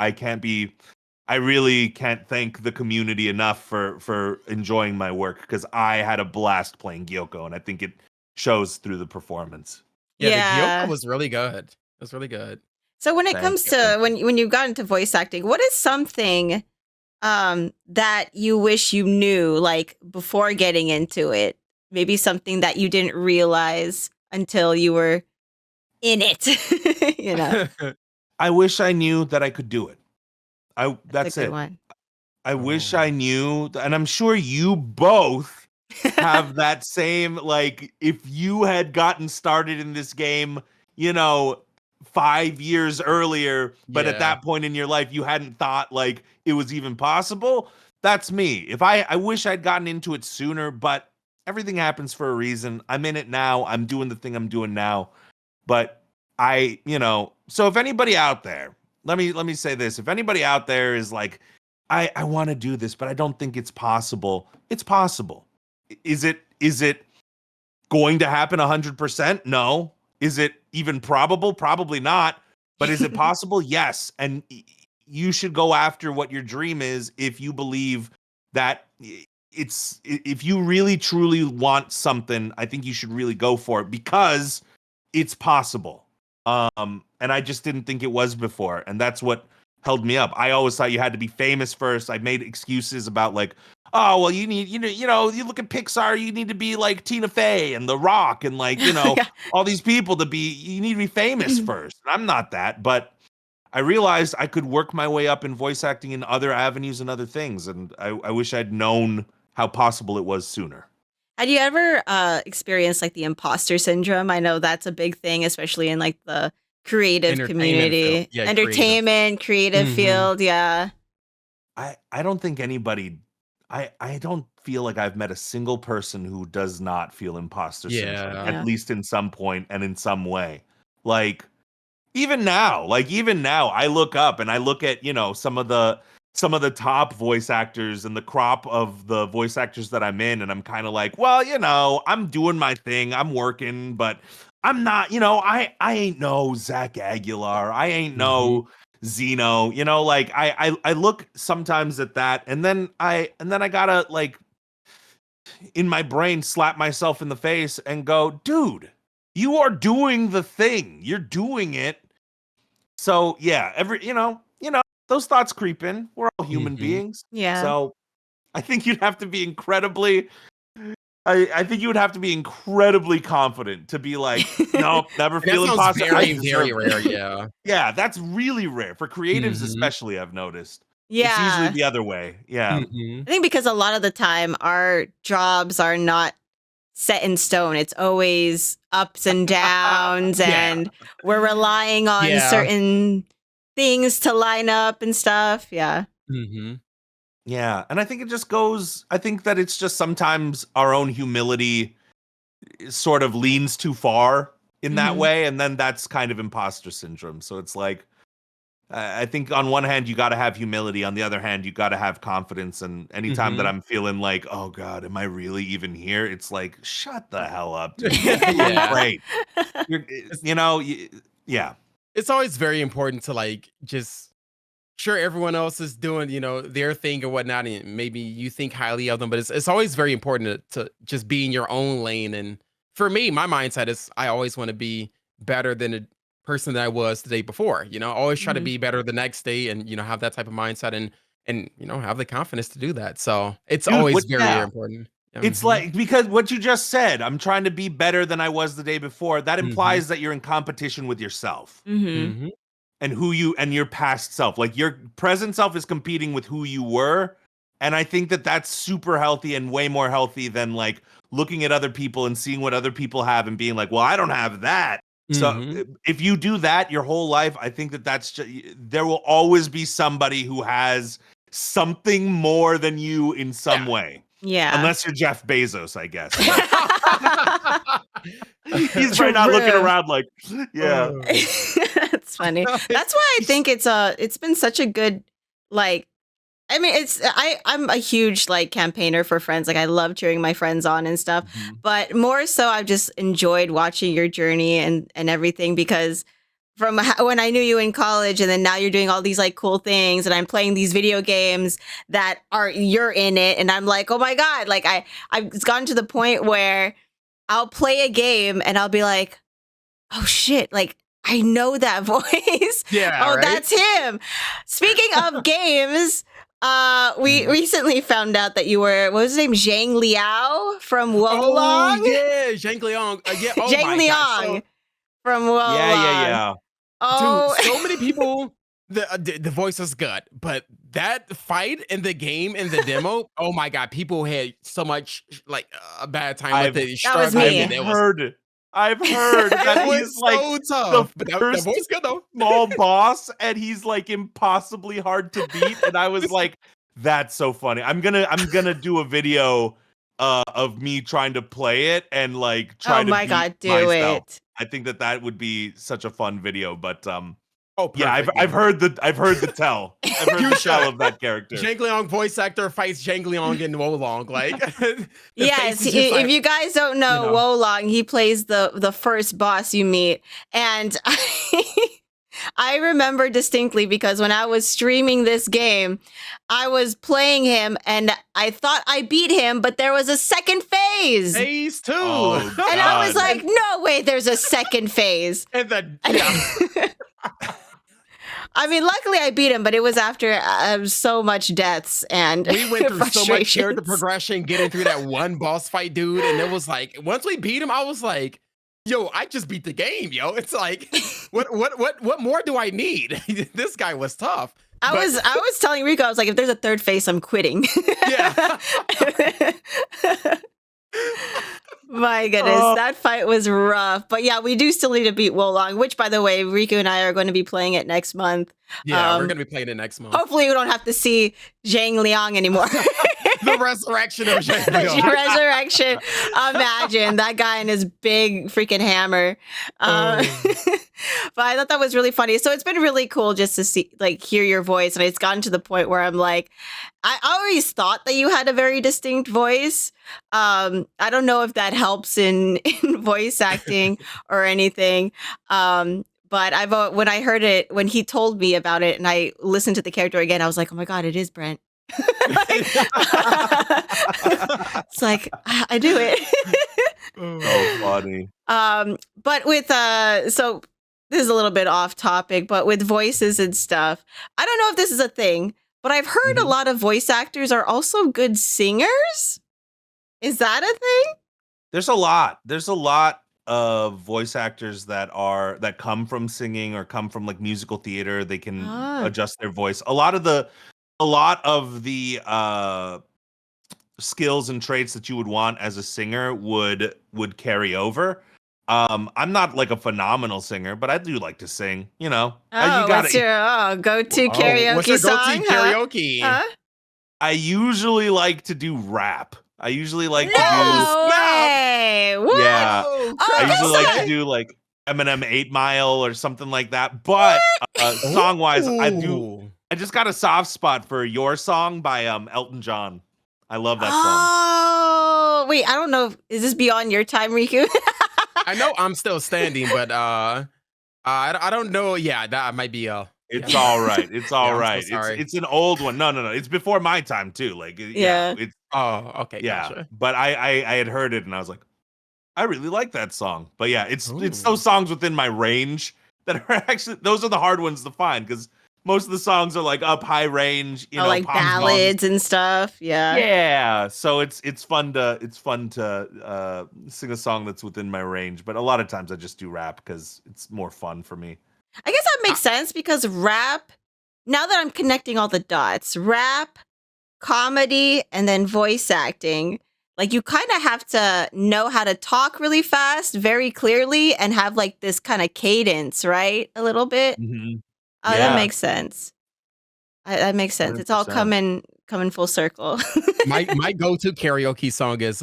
really can't thank the community enough for enjoying my work, because I had a blast playing Gyoko, and I think it shows through the performance. Yeah, the Yeah. Gyoko was really good. It was really good. So when it Thank comes you. to when you got into voice acting, what is something that you wish you knew like before getting into it? Maybe something that you didn't realize until you were in it. You know, I wish I knew that I could do it. that's That's a good it. one. I wish Oh. I knew, and I'm sure you both have that same, like, if you had gotten started in this game, 5 years earlier, but at Yeah. that point in your life, you hadn't thought like it was even possible. That's me. If I wish I'd gotten into it sooner, but everything happens for a reason. I'm in it now. I'm doing the thing I'm doing now. But so if anybody out there, let me say this. If anybody out there is like, I want to do this, but I don't think it's possible. It's possible. Is it going to happen 100%? No. Is it even probable? Probably not. But is it possible? Yes. And you should go after what your dream is if you believe that if you really truly want something, I think you should really go for it, because it's possible. And I just didn't think it was before, and that's what held me up. I always thought you had to be famous first. I made excuses about like, oh, well, you need, you look at Pixar, you need to be like Tina Fey and The Rock and like, Yeah. all these people you need to be famous first. And I'm not that, but I realized I could work my way up in voice acting in other avenues and other things. And I wish I'd known how possible it was sooner. Had you ever experienced like the imposter syndrome? I know that's a big thing, especially in like the creative Entertainment field. community, Yeah, entertainment, creative Mhm. field. Yeah. I don't think anybody I don't feel like I've met a single person who does not feel imposter syndrome, Yeah. Yeah. at least in some point and in some way. Like even now, I look up and I look at, some of the top voice actors and the crop of the voice actors that I'm in, and I'm kind of like, well, I'm doing my thing, I'm working, but I'm not, I ain't no Zach Aguilar, I ain't no Zeno, like I look sometimes at that, and then I gotta like in my brain slap myself in the face and go, dude, you are doing the thing, you're doing it. So yeah, those thoughts creep in. We're all human beings. Yeah. So I think you'd have to be incredibly I think you would have to be incredibly confident to be like, nope, never And that feel sounds imposter. I very, very deserve it. rare. Yeah. Yeah, that's really rare. For creatives Mhm. especially, I've noticed. It's usually Yeah. the other way. Yeah. Mhm. I think because a lot of the time our jobs are not set in stone. It's always ups and downs, Yeah. and we're relying on Yeah. certain things to line up and stuff. Yeah. Mhm. Yeah. And I think I think that it's just sometimes our own humility sort of leans too far in that Mhm. way. And then that's kind of imposter syndrome. So it's like, I think on one hand, you got to have humility. On the other hand, you got to have confidence. And anytime that I'm feeling like, oh God, am I really even here? It's like, shut the hell up, dude. You're doing Yeah. great. You're, yeah. It's always very important to like just sure everyone else is doing, their thing or whatnot, and maybe you think highly of them, but it's always very important to just be in your own lane. And for me, my mindset is I always want to be better than the person that I was the day before. Always try to Mhm. be better the next day, and have that type of mindset, and have the confidence to do that. So it's Dude, always very, very yeah. important. It's Mhm. like, because what you just said, I'm trying to be better than I was the day before. That Mhm. implies that you're in competition with yourself Mhm. Mhm. and and your past self. Like your present self is competing with who you were. And I think that that's super healthy and way more healthy than like looking at other people and seeing what other people have and being like, well, I don't have that. So if you do that your whole life, I think that that's just, there will always be somebody who has something more than you in some way. Yeah. Unless you're Jeff Bezos, I guess. He's probably not looking around like, yeah. That's funny. That's why I think it's been such a good, like, I mean, I'm a huge like campaigner for Friends. Like I love cheering my friends on and stuff, but more so I've just enjoyed watching your journey and everything, because from when I knew you in college and then now you're doing all these like cool things and I'm playing these video games that you're in it. And I'm like, oh my God, like I've gotten to the point where I'll play a game and I'll be like, oh shit, like I know that voice. Yeah. Oh, right? that's him. Speaking of games, we recently found out that you were, what was his name? Zhang Liao from Wolong? Oh, yeah, Zhang Liang. Yeah, oh Zhang my Liang God. from Wolong. Yeah. Oh, Dude, so many people, the voice is good, but that fight in the game, in the demo, oh my God, people had so much like a bad time with it. That was me. I've heard that it he's was like so tough, the but that first voice good though. small boss, and he's like impossibly hard to beat. And I was like, that's so funny. I'm gonna do a video of me trying to play it and like try to beat myself. I think that would be such a fun video. But yeah, I've heard the tell. I've heard the tell of that character. Zhang Liang voice actor fights Zhang Liang in Wolong. Like, yes, if you guys don't know, Wolong, he plays the first boss you meet, and I remember distinctly because when I was streaming this game, I was playing him and I thought I beat him, but there was a second phase. Phase 2. Oh, and I was like, no way, there's a second phase. And then, yeah. I mean, luckily I beat him, but it was after so much deaths and we went through so much character progression getting through that one boss fight, dude. And it was like, once we beat him, I was like, yo, I just beat the game, yo. It's like, what more do I need? This guy was tough. I was telling Rico, I was like, if there's a third phase, I'm quitting. Yeah. My goodness, that fight was rough. But yeah, we do still need to beat Wolong, which, by the way, Riku and I are going to be playing it next month. Yeah, we're going to be playing it next month. Hopefully we don't have to see Zhang Liang anymore. The resurrection of Zhang Liang. Resurrection. Imagine that guy and his big freaking hammer. But I thought that was really funny. So it's been really cool just to see, like, hear your voice. And it's gotten to the point where I'm like, I always thought that you had a very distinct voice. I don't know if that helps in voice acting or anything. But when I heard it, when he told me about it and I listened to the character again, I was like, oh my God, it is Brent. It's like, I do it. So funny. But with, so this is a little bit off topic, but with voices and stuff, I don't know if this is a thing, but I've heard a lot of voice actors are also good singers. Is that a thing? There's a lot of voice actors that come from singing or come from like musical theater. They can adjust their voice. A lot of the skills and traits that you would want as a singer would carry over. I'm not like a phenomenal singer, but I do like to sing, you know. What's your go-to karaoke what's your song? go-to karaoke? Huh? I usually like to do rap. I usually like to do way. What? Yeah. Oh, I usually like to do like Eminem 8 Mile or something like that. But song-wise, I just got a soft spot for Your Song by Elton John. I love that song. Oh, wait, I don't know. Is this beyond your time, Riku? I know I'm still standing, but I don't know. Yeah, that might be It's all right. It's all right. So sorry. It's an old one. No. It's before my time too. Like it's okay. yeah. Gotcha. But I had heard it and I was like, I really like that song. But yeah, it's those songs within my range that are actually, those are the hard ones to find because most of the songs are like up high range, you know, like ballads and stuff. Yeah. Yeah. So it's fun to sing a song that's within my range. But a lot of times I just do rap because it's more fun for me. I guess that makes sense because rap, now that I'm connecting all the dots, rap, comedy and then voice acting, like you kind of have to know how to talk really fast, very clearly, and have like this kind of cadence, right? A little bit. Mhm. Oh, that Yeah. makes sense. That makes sense. It's all 100%. coming full circle. My go-to karaoke song is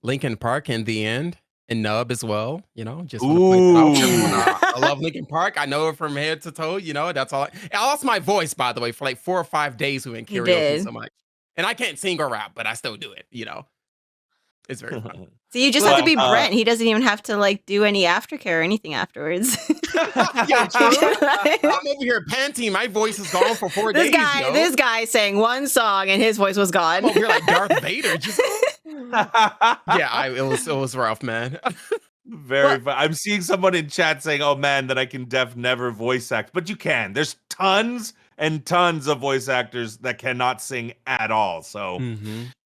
Linkin Park in the end and Nub as well. Just want to point that out for everyone. Ooh. I love Linkin Park. I know it from head to toe. That's all. I lost my voice, by the way, for like 4 or 5 days doing You karaoke did. so much, and I can't sing or rap, but I still do it. It's very fun. So you just have to But, be Brent. He doesn't even have to like do any aftercare or anything afterwards. Yo, true. I'm over here panting. My voice is gone for 4 days. This guy sang one song and his voice was gone. I'm over here like Darth Vader. Just it was rough, man. Very fun. I'm seeing someone in chat saying, "Oh man, that I can never voice act," but you can. There's tons and tons of voice actors that cannot sing at all. So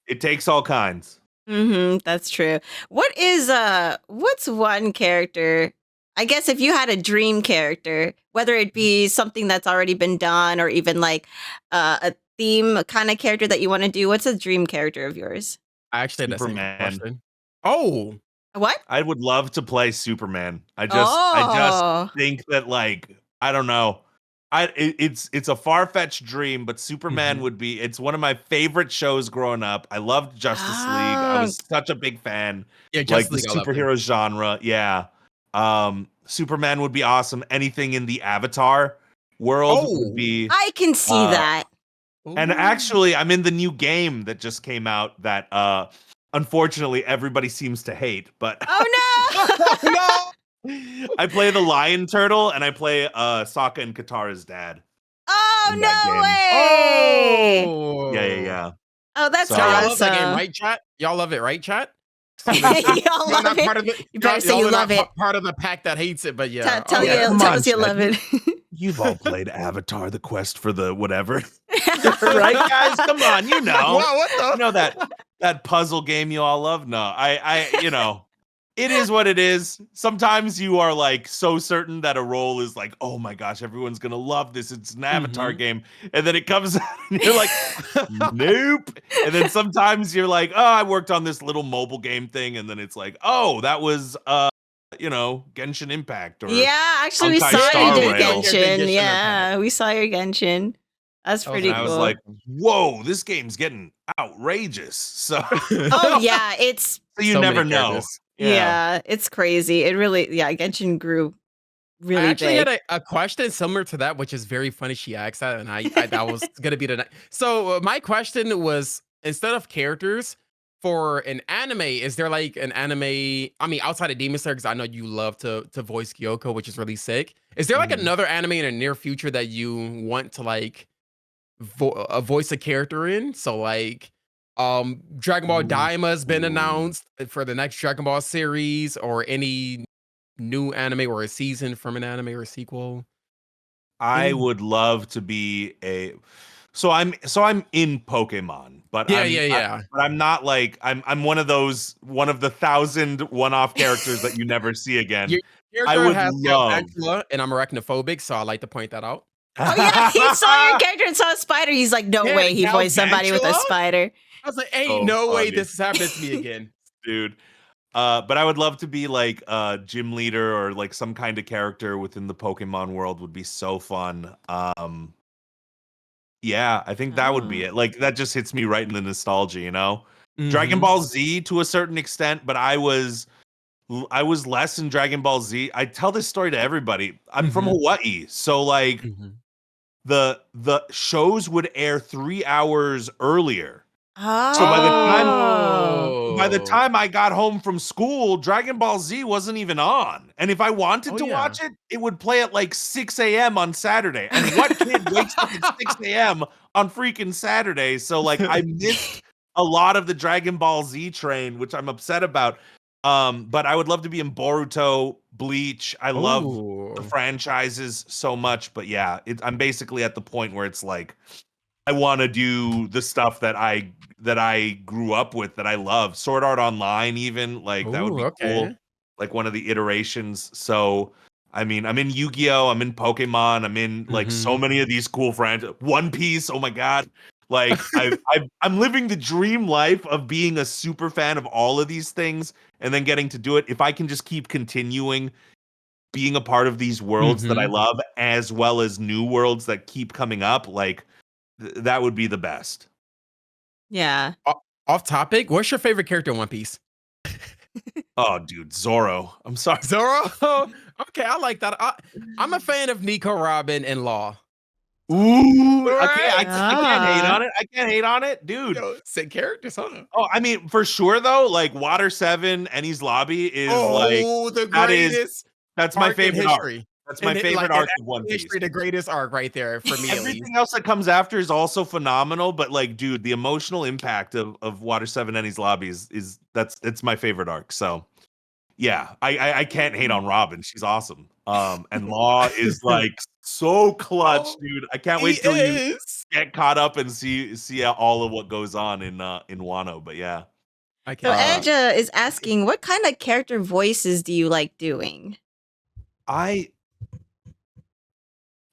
it takes all kinds. That's true. What's one character? I guess if you had a dream character, whether it be something that's already been done or even like a theme kind of character that you want to do, what's a dream character of yours? I actually had that same Superman. question. Oh, What? I would love to play Superman. I just think that, like, I don't know. It's a far-fetched dream, but Superman would be. It's one of my favorite shows growing up. I loved Justice League. I was such a big fan. yeah, Like Justice the League. I loved it. superhero genre. Yeah. Superman would be awesome. Anything in the Avatar world would be. I can see that. And actually, I'm in the new game that just came out that unfortunately everybody seems to hate, but Oh no! no. I play the lion turtle and I play Sokka and Katara's dad. Oh in no that way! Oh, Yeah. Oh, that's So- Y'all awesome. love that game, right, chat? Y'all love it, right, chat? Y'all Y'all love not it. part of the, You better y'all- say you y'all are love not it. Part of the pack that hates it, but yeah. Tell come tell on, us you Chad. love it. You've all played Avatar: The Quest for the whatever. Right, guys? Come on, you know. Wow, what the? You know that puzzle game you all love? No, I it is what it is. Sometimes you are like so certain that a role is like, oh my gosh, everyone's gonna love this. It's an Avatar game. And then it comes out and you're like, nope. And then sometimes you're like, oh, I worked on this little mobile game thing, and then it's like, oh, that was Genshin Impact or Yeah, actually, we Honkai saw you Star do Rail. Genshin. Yeah, we saw your Genshin. That's That was pretty And I cool. was like, whoa, this game's getting outrageous. So, oh yeah, it's so you So never many know. characters. yeah, it's crazy. It really, yeah, Genshin grew really I actually big. had a question similar to that, which is very funny. She asked that, and I that was gonna be the. So my question was, instead of characters for an anime, is there like an anime? I mean, outside of Demon Slayer, because I know you love to voice Kyoko, which is really sick. Is there like Mhm. another anime in the near future that you want to like voice a character in? So like. Dragon Ball Daima has been Ooh. announced for the next Dragon Ball series, or any new anime or a season from an anime or a sequel. I would love to be so I'm in Pokemon, but Yeah. but I'm not like I'm one of those one of the 1,000 one-off characters that you never see again. Your I character would has love. Galvantula, and I'm arachnophobic, so I like to point that out. Oh yeah, he saw your character and saw a spider. He's like, no Yeah, way, he voiced somebody with a Galvantula? spider. I was like, "Ain't So no way funny. this is happening to me again." Dude. But I would love to be like a gym leader or like some kind of character within the Pokemon world would be so fun. Yeah, I think that would be it. Like that just hits me right in the nostalgia, you know? Dragon Mhm. Ball Z to a certain extent, but I was less in Dragon Ball Z. I tell this story to everybody. I'm from Hawaii, so like Mhm. the shows would air 3 hours earlier. Oh. So by the Oh. time I got home from school, Dragon Ball Z wasn't even on. And if I wanted Oh, to yeah. watch it, it would play at like 6 a.m. on Saturday. And what kid wakes up at 6 a.m. on freaking Saturday? So like I missed a lot of the Dragon Ball Z train, which I'm upset about. But I would love to be in Boruto, Bleach. I love the Ooh. franchises so much. But yeah, I'm basically at the point where it's like I want to do the stuff that I grew up with, that I love. Sword Art Online, even like that would Ooh, be cool. okay. Like one of the iterations. So I mean, I'm in Yu-Gi-Oh, I'm in Pokemon, I'm in like so Mhm. many of these cool franchises. One Piece, oh my god. Like I'm living the dream life of being a super fan of all of these things and then getting to do it. If I can just keep continuing being a part of these worlds that I love, as well as new worlds that keep coming up, like that would be the best. Yeah. Off topic, what's your favorite character in One Piece? Oh, dude, Zoro. I'm sorry. Zoro? Okay, I like that. I'm a fan of Nico, Robin, and Law. Ooh, I Right? can't hate on it. I can't hate on it, dude. Yo, sick characters, huh? Oh, I mean, for sure though, like Water 7, Enies Lobby is like The that is greatest that's my arc in favorite arc. history. That's my favorite Like, arc in of One Piece. history, the greatest arc right there for me, at least. Everything else that comes after is also phenomenal, but like, dude, the emotional impact of Water 7 Enies Lobby is it's my favorite arc. So yeah, I can't hate on Robin. She's awesome. And Law is like so clutch, Oh, dude. I can't he wait till you is. get caught up and see all of what goes on in Wano. But yeah, I So can't. Edja is asking, what kind of character voices do you like doing?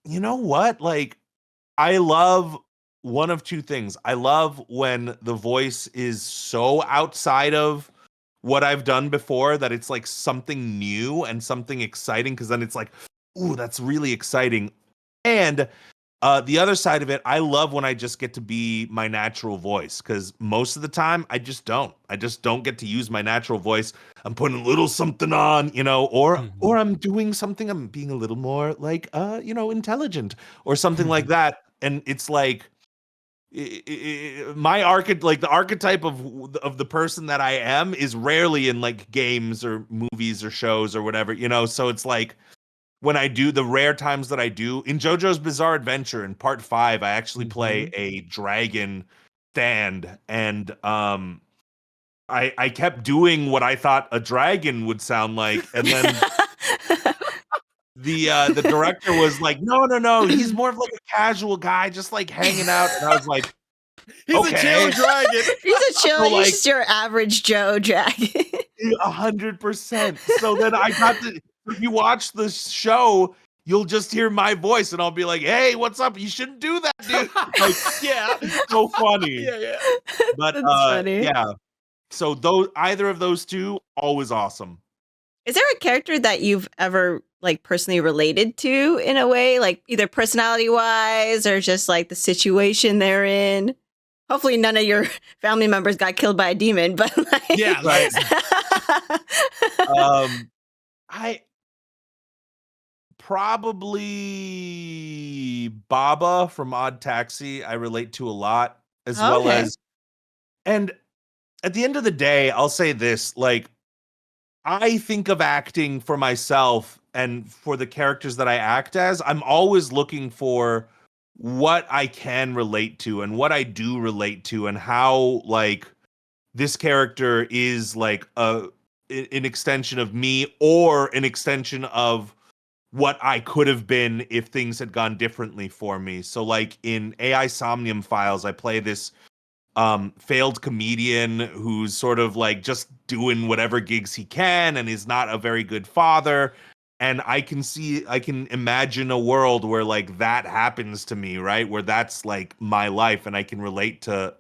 you know what? Like, I love one of two things. I love when the voice is so outside of what I've done before that it's like something new and something exciting, because then it's like, ooh, that's really exciting. And the other side of it, I love when I just get to be my natural voice, because most of the time I just don't. I just don't get to use my natural voice. I'm putting a little something on, or I'm doing something. I'm being a little more like, intelligent or something like that. And it's like my like the archetype of the person that I am is rarely in like games or movies or shows or whatever. So it's like, when I do, the rare times that I do, in JoJo's Bizarre Adventure in part 5, I actually play a dragon stand, and I kept doing what I thought a dragon would sound like, and then the director was like, no, he's more of like a casual guy, just like hanging out, and I was like, He's a chill dragon. He's a chill, So, he's like, just your average Joe dragon. 100%. So then I got to, if you watch the show, you'll just hear my voice and I'll be like, hey, what's up? You shouldn't do that, dude. Like, Yeah. it's so funny. Yeah. But That's funny. yeah. So either of those two, always awesome. Is there a character that you've ever like personally related to in a way, like either personality wise or just like the situation they're in? Hopefully none of your family members got killed by a demon, but like, Yeah, Right. I probably Baba from Odd Taxi, I relate to a lot, as well Okay. as, and at the end of the day, I'll say this, like, I think of acting for myself and for the characters that I act as, I'm always looking for what I can relate to and what I do relate to, and how like this character is like an extension of me, or an extension of what I could have been if things had gone differently for me. So like in AI Somnium Files, I play this failed comedian who's sort of like just doing whatever gigs he can and is not a very good father. And I can imagine a world where like that happens to me, right? Where that's like my life, and I can relate to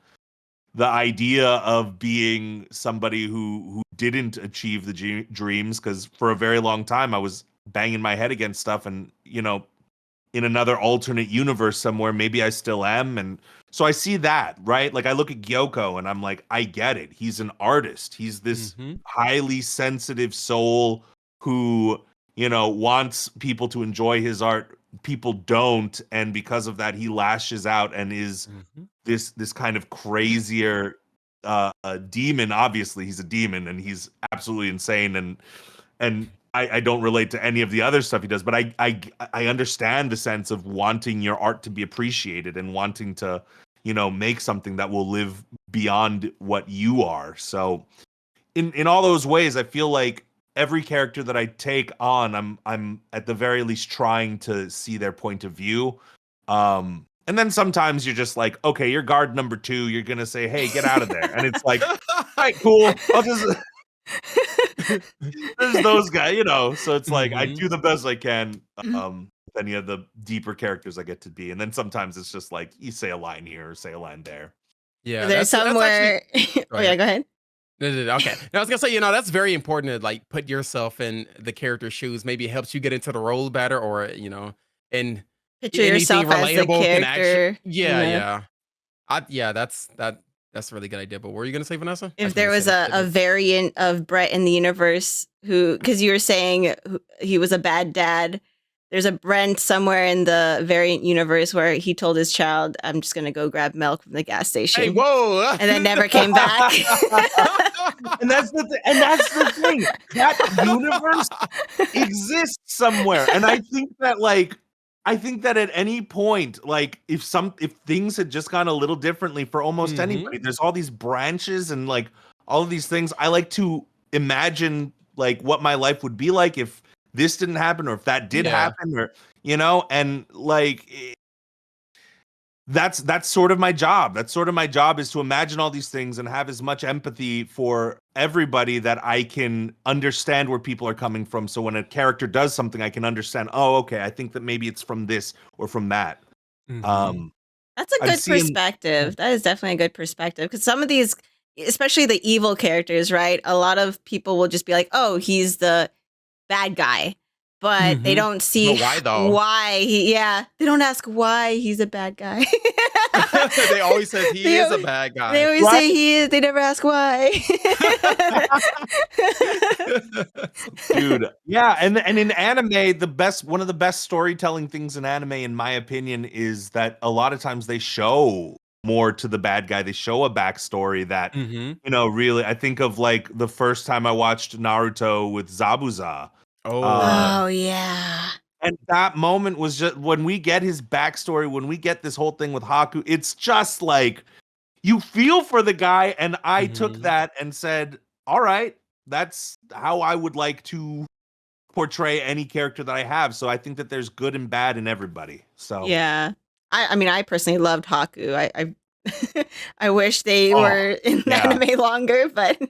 the idea of being somebody who didn't achieve the dreams, because for a very long time I was banging my head against stuff, and in another alternate universe somewhere, maybe I still am. And so I see that, right? Like I look at Gyoko and I'm like, I get it. He's an artist. He's this highly sensitive soul who, wants people to enjoy his art. People don't. And because of that, he lashes out and is this kind of crazier demon. Obviously, he's a demon and he's absolutely insane. And I don't relate to any of the other stuff he does, but I understand the sense of wanting your art to be appreciated and wanting to, make something that will live beyond what you are. So in all those ways, I feel like every character that I take on, I'm at the very least trying to see their point of view. And then sometimes you're just like, okay, you're guard number 2. You're going to say, hey, get out of there. And it's like, all right, cool. I'll just There's those guys, so it's like I Mhm. do the best I can. Then you have the deeper characters I get to be, and then sometimes it's just like you say a line here or say a line there. Yeah, There's that's actually somewhere. go Oh yeah, ahead. go ahead. Okay. Now, I was gonna say, that's very important to like put yourself in the character's shoes. Maybe it helps you get into the role better, or and Picture anything yourself as the relatable can actually. character. Yeah, yeah. Yeah, that's a really good idea. But what were you gonna say, Vanessa? I If just want there to say was that a statement. variant of Brett in the universe because you were saying he was a bad dad. There's a Brent somewhere in the variant universe where he told his child, "I'm just gonna go grab milk from the gas Hey, station," whoa! and then never came back. And that's the thing. That universe exists somewhere, and I think that at any point, like if things had just gone a little differently for almost Mhm. anybody, there's all these branches and like all of these things. I like to imagine like what my life would be like if this didn't happen or if that did Yeah. happen, or and like that's sort of my job. That's sort of my job, is to imagine all these things and have as much empathy for everybody that I can understand where people are coming from. So when a character does something, I can understand, oh, okay, I think that maybe it's from this or from that. Mhm. Um, That's a I'm good seeing perspective. That is definitely a good perspective because some of these, especially the evil characters, right? A lot of people will just be like, "Oh, he's the bad guy," but they Mhm. don't see But why though? why he. Yeah, they don't ask why he's a bad guy. They always says he they is a always, bad they guy. always right. say he is. They never ask why. Dude, yeah, and in anime, one of the best storytelling things in anime, in my opinion, is that a lot of times they show more to the bad guy. They show a backstory that, Mhm. really. I think of like the first time I watched Naruto with Zabuza. Uh, Oh. Oh yeah. and that moment was just when we get his backstory, when we get this whole thing with Haku, it's just like you feel for the guy. And I took Mhm. that and said, all right, that's how I would like to portray any character that I have. So I think that there's good and bad in everybody. So, Yeah. I mean, I personally loved Haku. I I wish they oh, were in yeah, anime longer, but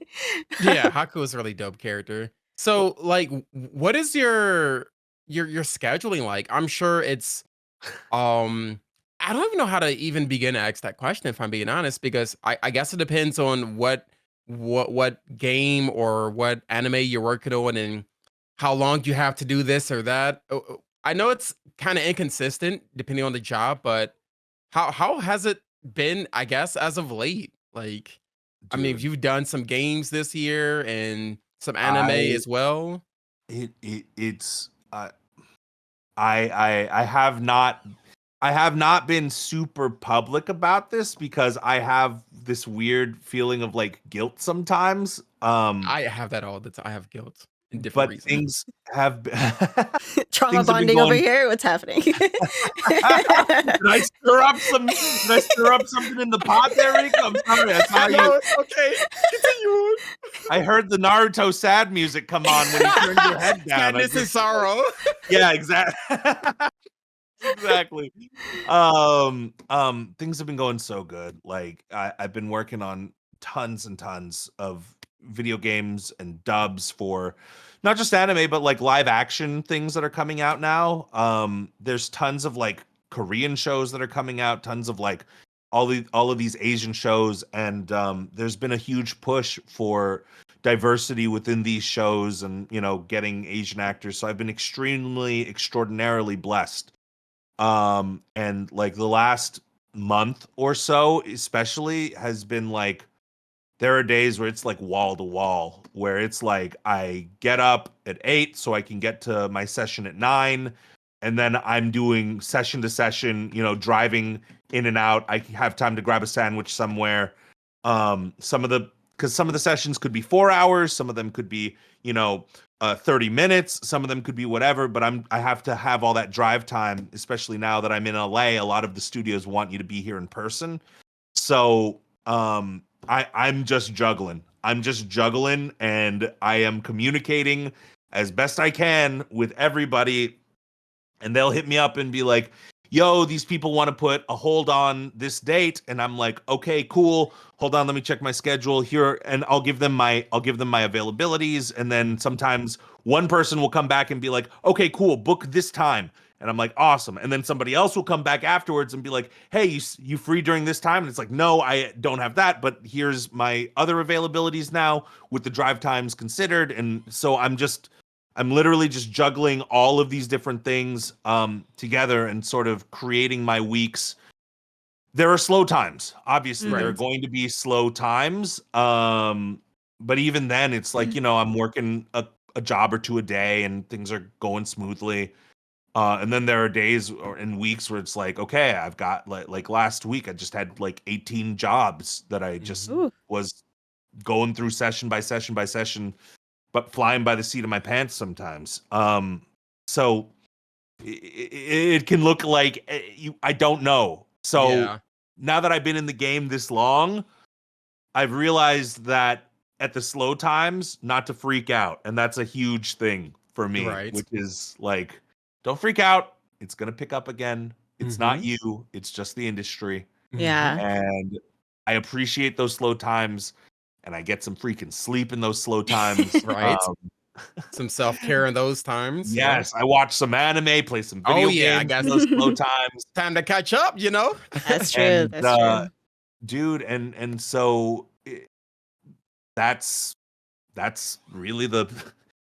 Yeah, Haku is a really dope character. So, like, what is your scheduling like? I'm sure it's um I don't even know how to even begin to ask that question if I'm being honest, because I guess it depends on what game or what anime you're working on and how long you have to do this or that. I know it's kind of inconsistent depending on the job, but how has it been, I guess, as of late? Like, I mean, if dude. you've done some games this year and some anime I as well. it's I have not been super public about this because I have this weird feeling of like guilt sometimes. I have that all the time. I have guilt in different But reasons. things have been trauma things have been bonding over going. here. What's happening? Did I stir up something in the pot there, Rico? I'm sorry. I saw you. No, it's okay. Continue on. I heard the Naruto sad music come on when you turned your head down. I Sadness and just sorrow. yeah, exactly. Exactly. Things have been going so good. Like I've been working on tons and tons of video games and dubs for not just anime, but like live action things that are coming out now. There's tons of like Korean shows that are coming out, tons of like all of these Asian shows, and there's been a huge push for diversity within these shows and getting Asian actors. So I've been extraordinarily blessed, and like the last month or so especially has been like there are days where it's like wall to wall, where it's like I get up at 8 so I can get to my session at 9, and then I'm doing session to session, driving in and out. I have time to grab a sandwich somewhere. Some of the Because some of the sessions could be 4 hours, some of them could be 30 minutes, some of them could be whatever, but I have to have all that drive time, especially now that I'm in LA. A lot of the studios want you to be here in person. So I'm just juggling. I'm just juggling, and I am communicating as best I can with everybody. And they'll hit me up and be like, yo, these people want to put a hold on this date, and I'm like, okay, cool. Hold on, let me check my schedule here, and I'll give them my availabilities, and then sometimes one person will come back and be like, okay, cool, book this time. And I'm like, awesome. And then somebody else will come back afterwards and be like, hey, you free during this time? And it's like, no, I don't have that, but here's my other availabilities now with the drive times considered. And so I'm literally just juggling all of these different things together and sort of creating my weeks. There are slow times. Obviously, there are Mhm. going to be slow times. But even then, it's like, I'm working a job or two a day and things are going smoothly. And then there are days and weeks where it's like, okay, I've got like last week, I just had like 18 jobs that I just Ooh. was going through session by session by session, but flying by the seat of my pants sometimes. So it can look like I don't know. So Yeah. now that I've been in the game this long, I've realized that at the slow times, not to freak out. And that's a huge thing for me, Right. which is like, don't freak out. It's going to pick up again. It's not Mm-hmm. you, it's just the industry. Mm-hmm. Yeah. And I appreciate those slow times, and I get some freaking sleep in those slow times. Right. Some self-care in those times. Yeah. Yes, I watch some anime, play some Oh video yeah, I games in guess those slow times. time to catch up, you know? That's true. And That's true. dude, and so that's that's really the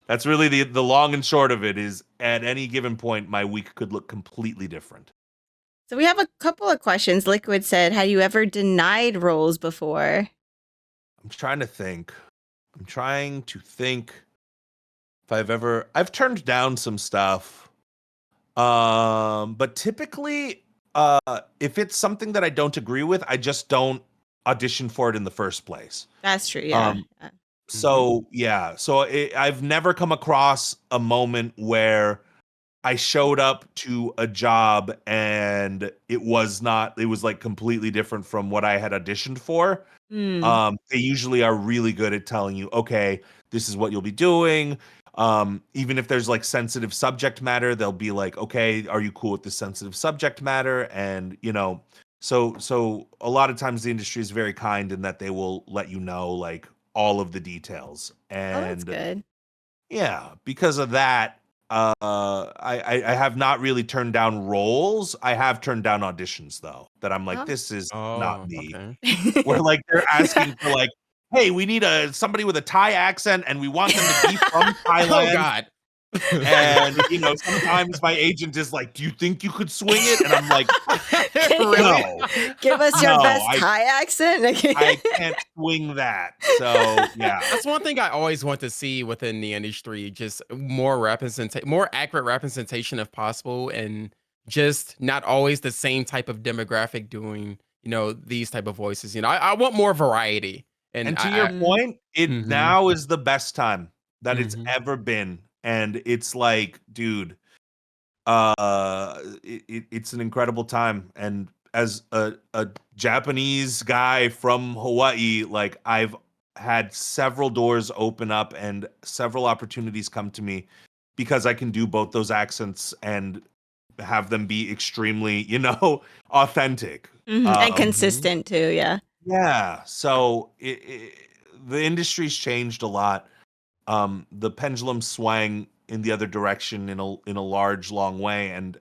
that's really the long and short of it is at any given point my week could look completely different. So we have a couple of questions. Liquid said, "Have you ever denied roles before?" I'm trying to think. I'm trying to think if I've turned down some stuff. But typically if it's something that I don't agree with, I just don't audition for it in the first place. That's true. Yeah. Um Yeah. Mm-hmm. so yeah, so I've never come across a moment where I showed up to a job and it was like completely different from what I had auditioned for. Mm. They usually are really good at telling you, okay, this is what you'll be doing. Even if there's like sensitive subject matter, they'll be like, okay, are you cool with this sensitive subject matter? And so a lot of times the industry is very kind in that they will let you know like all of the details. Oh, that's And good. yeah, because of that, I have not really turned down roles. I have turned down auditions though, that I'm like, Oh. this is not Oh, me. okay. Where like they're asking for like, hey, we need somebody with a Thai accent and we want them to be from Oh Thailand. God. And sometimes my agent is like, do you think you could swing it? And I'm like, Really? no, Give us your no, best I Thai accent. I can't swing that. So yeah. That's one thing I always want to see within the industry, just more accurate representation if possible, and just not always the same type of demographic doing, these type of voices. I want more variety. And And to your point, it mhm, now is the best time that it's mhm. ever been. And it's like, dude, it's an incredible time. And as a Japanese guy from Hawaii, like I've had several doors open up and several opportunities come to me because I can do both those accents and have them be extremely, authentic. Mhm. And Um, Mhm. consistent too. Yeah. yeah, so the industry's changed a lot. The pendulum swang in the other direction in a large, long way, and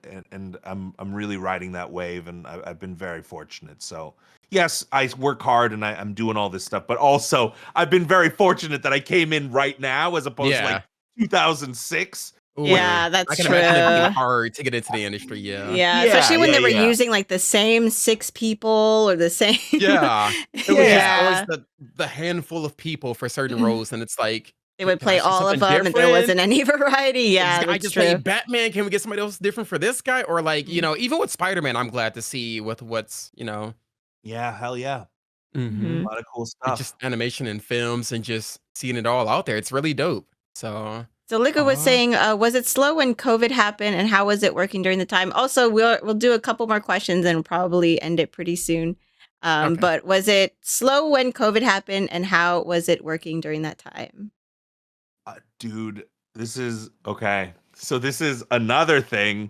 I'm really riding that wave, and I've been very fortunate. So yes, I work hard and I'm doing all this stuff, but also I've been very fortunate that I came in right now as opposed to like Yeah. 2006. Ooh, Yeah, I that's can imagine it being true. hard to get into the industry. Yeah. Yeah, Yeah, especially when yeah, they were yeah, using like the same 6 people or the same. Yeah. It was just yeah. always Yeah. the handful of people for certain roles, and it's like, They would Can I play see all of something them and there different? wasn't any variety. This Yeah, guy that's just true. played Batman. Can we get somebody else different for this guy? Or like, Mhm. even with Spider-Man, I'm glad to see with what's. Yeah, hell yeah. Mhm. A lot of cool With just stuff. animation and films and just seeing it all out there. It's really dope. So, So Liquid was uh, saying, was it slow when COVID happened, and how was it working during the time? Also, we'll do a couple more questions and probably end it pretty soon. okay. But was it slow when COVID happened, and how was it working during that time? Dude, this is okay. So this is another thing.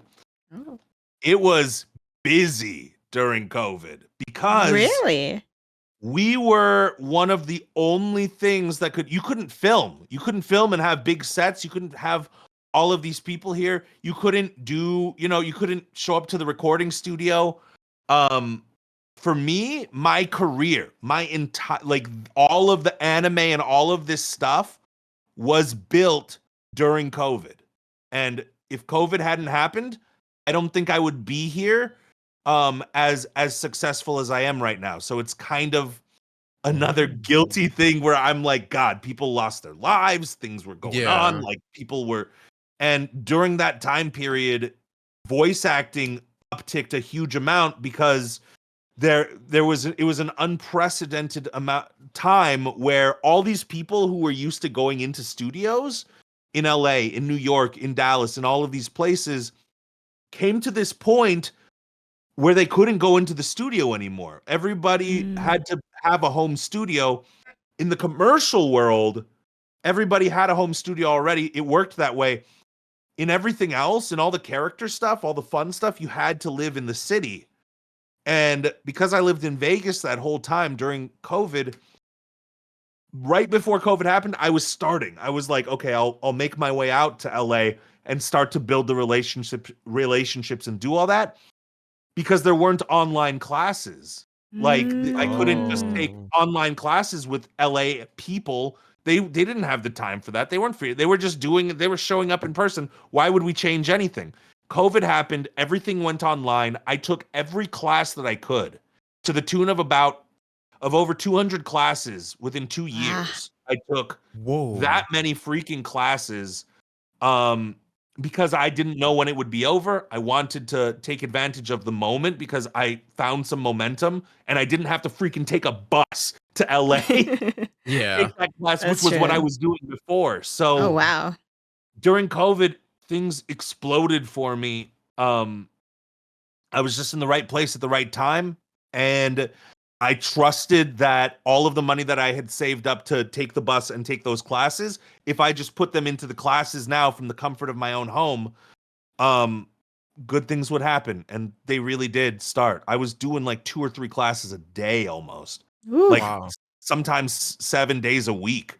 Oh. it was busy during COVID because Really? we were one of the only things that you couldn't film. You couldn't film and have big sets. You couldn't have all of these people here. You couldn't do, you couldn't show up to the recording studio. For me, my career, my entire, like all of the anime and all of this stuff was built during COVID. And if COVID hadn't happened, I don't think I would be here as successful as I am right now. So it's kind of another guilty thing where I'm like, God, people lost their lives, things were going on, like people were, and during that time period, voice acting upticked a huge amount because it was an unprecedented amount time where all these people who were used to going into studios in LA, in New York, in Dallas, and all of these places came to this point where they couldn't go into the studio anymore. Everybody had to have a home studio. In the commercial world, everybody had a home studio already. It worked that way. In everything else, in all the character stuff, all the fun stuff, you had to live in the city. And because I lived in Vegas that whole time during COVID, right before COVID happened, I was starting. I was like, okay, I'll make my way out to LA and start to build the relationships and do all that. Because there weren't online classes. Like I couldn't just take online classes with LA people. They didn't have the time for that. They weren't free. They were just they were showing up in person. Why would we change anything? COVID happened, everything went online. I took every class that I could to the tune of over 200 classes within 2 years. I took that many freaking classes. Because I didn't know when it would be over. I wanted to take advantage of the moment because I found some momentum and I didn't have to freaking take a bus to LA. Yeah. Take that class, That's which was what I true. was doing before. So Oh, wow. during COVID, things exploded for me. I was just in the right place at the right time. And I trusted that all of the money that I had saved up to take the bus and take those classes, if I just put them into the classes now from the comfort of my own home, good things would happen. And they really did start. I was doing like 2 or 3 classes a day almost. Ooh. Like sometimes 7 days a week,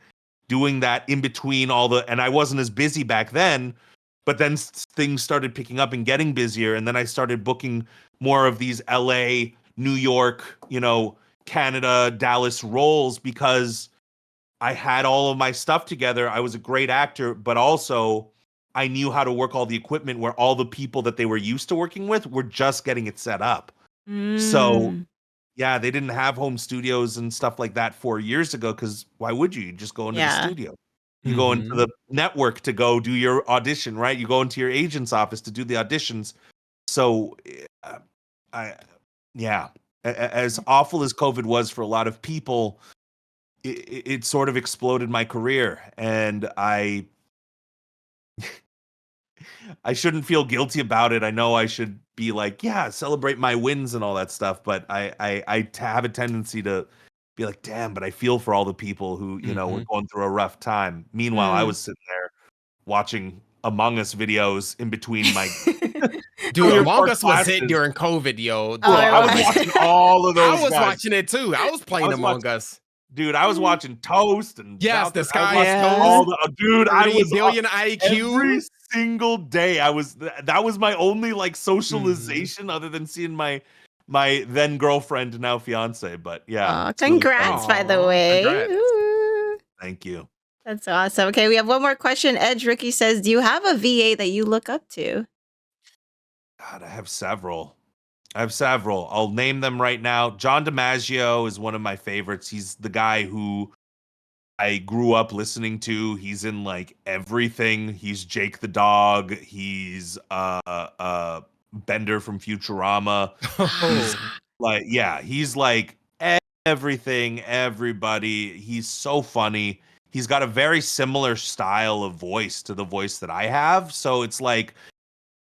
doing that in between and I wasn't as busy back then, but then things started picking up and getting busier. And then I started booking more of these LA, New York, Canada, Dallas roles because I had all of my stuff together. I was a great actor, but also I knew how to work all the equipment where all the people that they were used to working with were just getting it set up. So, yeah, they didn't have home studios and stuff like that 4 years ago because why would you? You just go into the studio. You go into the network to go do your audition, right? You go into your agent's office to do the auditions. So, as awful as COVID was for a lot of people, it sort of exploded my career, and I shouldn't feel guilty about it. I know I should be like, yeah, celebrate my wins and all that stuff, but I have a tendency to be like, damn, but I feel for all the people who, were going through a rough time. Meanwhile, I was sitting there watching Among Us videos in between my Dude, Among Us was classes. hit during COVID, yo. Oh, I was watching all of those I was guys. watching it too. I was playing Among Us. Dude, I was watching Toast and Yes, the I was Sky watching all the dude. I 30 was billion IQ. every single day. That was my only like socialization other than seeing my then girlfriend, now fiance. But yeah, it's really congrats, fun. by the way. Congrats. Ooh. Thank you. That's awesome. Okay, we have one more question. Edge Ricky says, do you have a VA that you look up to? God, I have several. I'll name them right now. John DiMaggio is one of my favorites. He's the guy who I grew up listening to. He's in like everything. He's Jake the dog. He's Bender from Futurama. He's like, yeah, he's like everything, everybody. He's so funny. He's got a very similar style of voice to the voice that I have. So it's like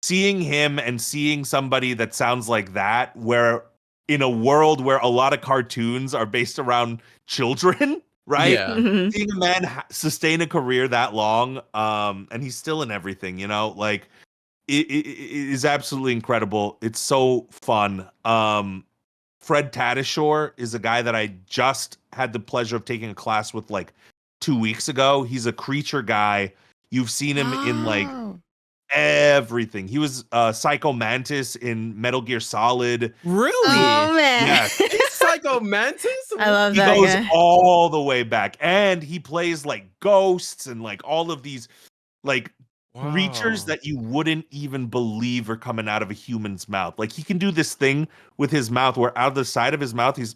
seeing him and seeing somebody that sounds like that, where in a world where a lot of cartoons are based around children, right? Yeah. Seeing a man sustain a career that long, and he's still in everything, like it is absolutely incredible. It's so fun. Fred Tatasciore is a guy that I just had the pleasure of taking a class with like 2 weeks ago. He's a creature guy. You've seen him in like Oh. everything. He was Psycho Mantis in Metal Gear Solid. Really? Oh man. Yes. He's Psycho Mantis? I love He that goes guy. all the way back, and he plays like ghosts and like all of these like creatures Wow. that you wouldn't even believe are coming out of a human's mouth. Like he can do this thing with his mouth where out of the side of his mouth he's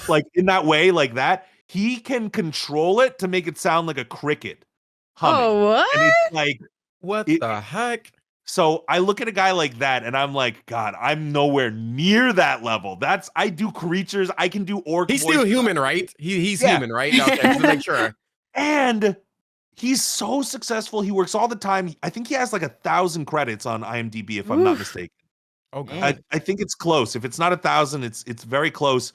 like in that way like that. He can control it to make it sound like a cricket humming. Oh, what? And it's like What it, the heck? so I look at a guy like that and I'm like, God, I'm nowhere near that level. I do creatures, I can do orc He's still voices. human, right? He's Yeah. human, right? Okay, just to make sure. And he's so successful. He works all the time. I think he has like 1,000 credits on IMDb, if I'm not Oof. mistaken. Oh god. I think it's close. If it's not 1,000, it's very close.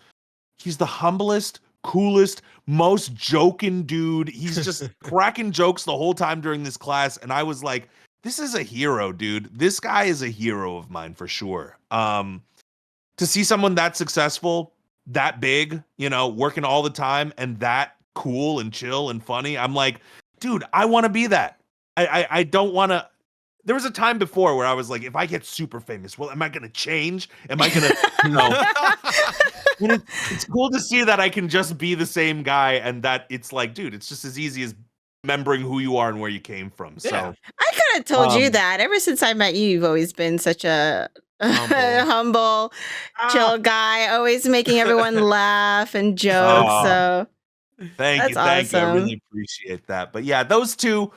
He's the humblest, coolest, most joking dude. He's just cracking jokes the whole time during this class. And I was like, this is a hero, dude. This guy is a hero of mine for sure. To see someone that successful, that big, you know, working all the time and that cool and chill and funny, I'm like, dude, I want to be that. I don't want to. There was a time before where I was like, if I get super famous, well, am I going to change? Am I going to, you know? And it's cool to see that I can just be the same guy and that it's like, dude, it's just as easy as remembering who you are and where you came from. Yeah. So I could have told you Um, that. Ever since I met you, you've always been such a Humble. humble, chill guy, always making everyone laugh and joke. Aw. So thank That's you. Thank you. I awesome. really appreciate that. But yeah, those two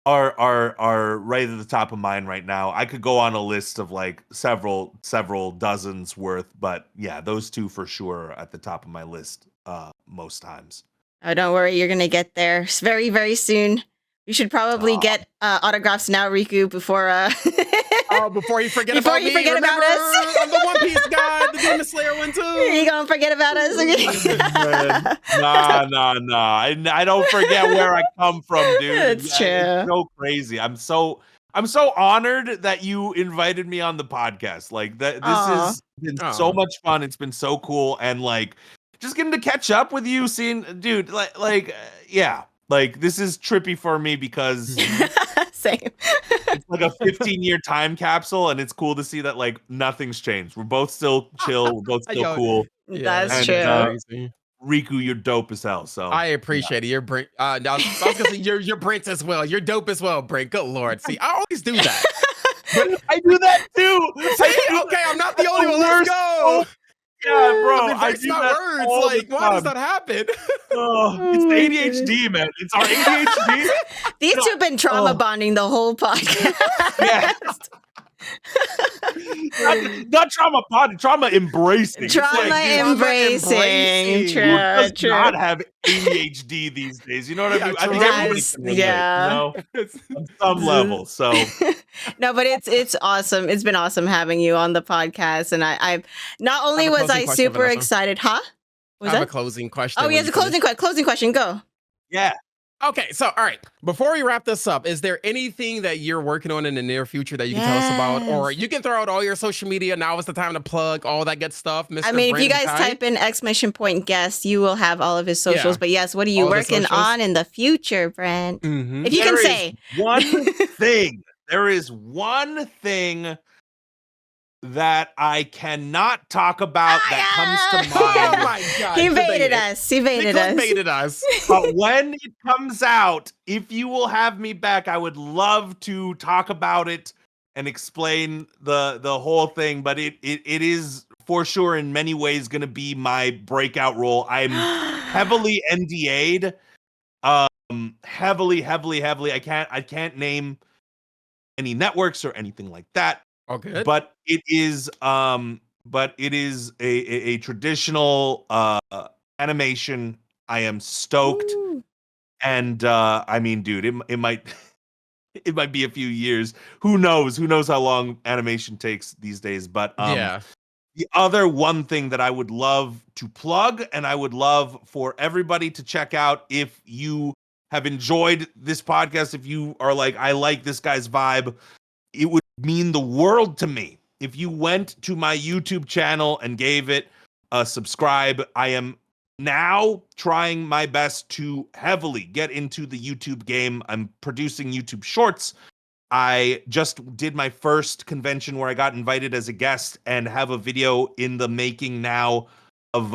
are right at the top of mine right now. I could go on a list of like several dozens worth, but yeah, those two for sure are at the top of my list most times. oh, don't worry, you're gonna get there very, very soon. You should probably Aw. get autographs now, Riku, before Oh, before you forget Before about you me, forget about remember, us. I'm the One Piece guy, the Demon Slayer one too. you gonna forget about us. Nah. I don't forget where I come from, dude. It's true. It's so crazy. I'm so honored that you invited me on the podcast. Like that, this Aw. has been so Aw. much fun. It's been so cool, and like just getting to catch up with you, seeing, dude, yeah, like this is trippy for me because Same. it's like a 15-year time capsule, and it's cool to see that like nothing's changed. We're both still chill. We're both still Yo, cool. That's And, true. crazy. Riku, you're dope as hell. So I appreciate it. You're Brent. No, I was gonna say you're Brent as well. You're dope as well, Brent. Good lord. See, I always do that. I do that too. See, okay, I'm not the only one. Let's go. Yeah, bro. I'm I embracing do my that words. all Like, the why does time. that happen? Oh, Oh it's the my ADHD, man. It's our ADHD. These two have been trauma Oh. bonding the whole podcast. Yeah. not trauma pod, trauma embracing. It's Trauma like, dude, embracing. embracing. True, who does true. not have ADHD these days? You know what I Yeah, mean? I think true. everybody Yes, can relate, yeah. you know, on some level. So No, but it's awesome. It's been awesome having you on the podcast, and I not only I have a was closing I question, super Vanessa. excited, huh? I Was have a that? closing question. Oh, when yes, you a finish. closing question. Go. yeah. Okay, so all right. Before we wrap this up, is there anything that you're working on in the near future that you can tell us about? Or Yes. you can throw out all your social media. Now is the time to plug all that good stuff. Mr. I mean, if you Brandon guys Kai. type in exclamation point guest, you will have all of his socials. Yeah. But yes, what are you All the working socials. on in the future, Brent? Mhm. If you can There is say. one thing. There is one thing that I cannot talk about that comes to Oh mind. my god. He clickbaited. baited us. He They baited us. clickbaited us. But when it comes out, if you will have me back, I would love to talk about it and explain the whole thing. But it is for sure in many ways going to be my breakout role. I'm heavily NDA'd. Heavily. I can't name any networks or anything like that. Oh, good. But it is a traditional animation. I am stoked. Ooh. And I mean, dude, it might it might be a few years. Who knows how long animation takes these days. But yeah. the other one thing that I would love to plug, and I would love for everybody to check out, if you have enjoyed this podcast, if you are like, I like this guy's vibe, it would mean the world to me if you went to my YouTube channel and gave it a subscribe. I am now trying my best to heavily get into the YouTube game. I'm producing YouTube shorts. I just did my first convention where I got invited as a guest and have a video in the making now of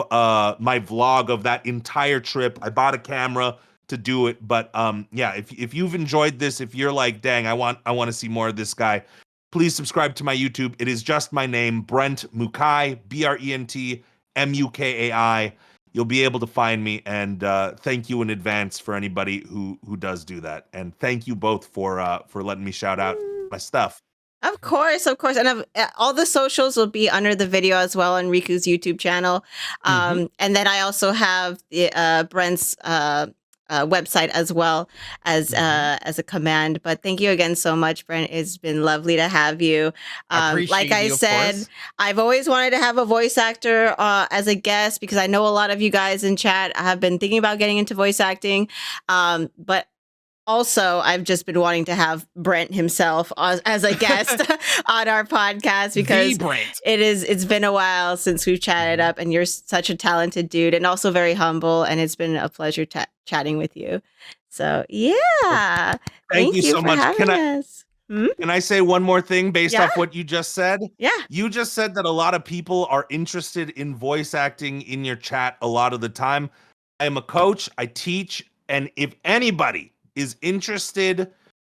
my vlog of that entire trip. I bought a camera to do it, but yeah, if you've enjoyed this, if you're like, dang, I want to see more of this guy, please subscribe to my YouTube. It is just my name, Brent Mukai, Brent Mukai. You'll be able to find me, and thank you in advance for anybody who does do that. And thank you both for letting me shout out my stuff. Of course. And all the socials will be under the video as well on Riku's YouTube channel. And then I also have the Brent's website as well as a command. But thank you again so much, Brent. It's been lovely to have you. Like I said, I've always wanted to have a voice actor as a guest, because I know a lot of you guys in chat have been thinking about getting into voice acting. But also, I've just been wanting to have Brent himself as a guest on our podcast, because it's been a while since we've chatted up, and you're such a talented dude and also very humble, and it's been a pleasure chatting with you. So yeah, thank you so for much. having us. Can I say one more thing based off what you just said? Yeah. You just said that a lot of people are interested in voice acting in your chat a lot of the time. I am a coach, I teach, and if anybody is interested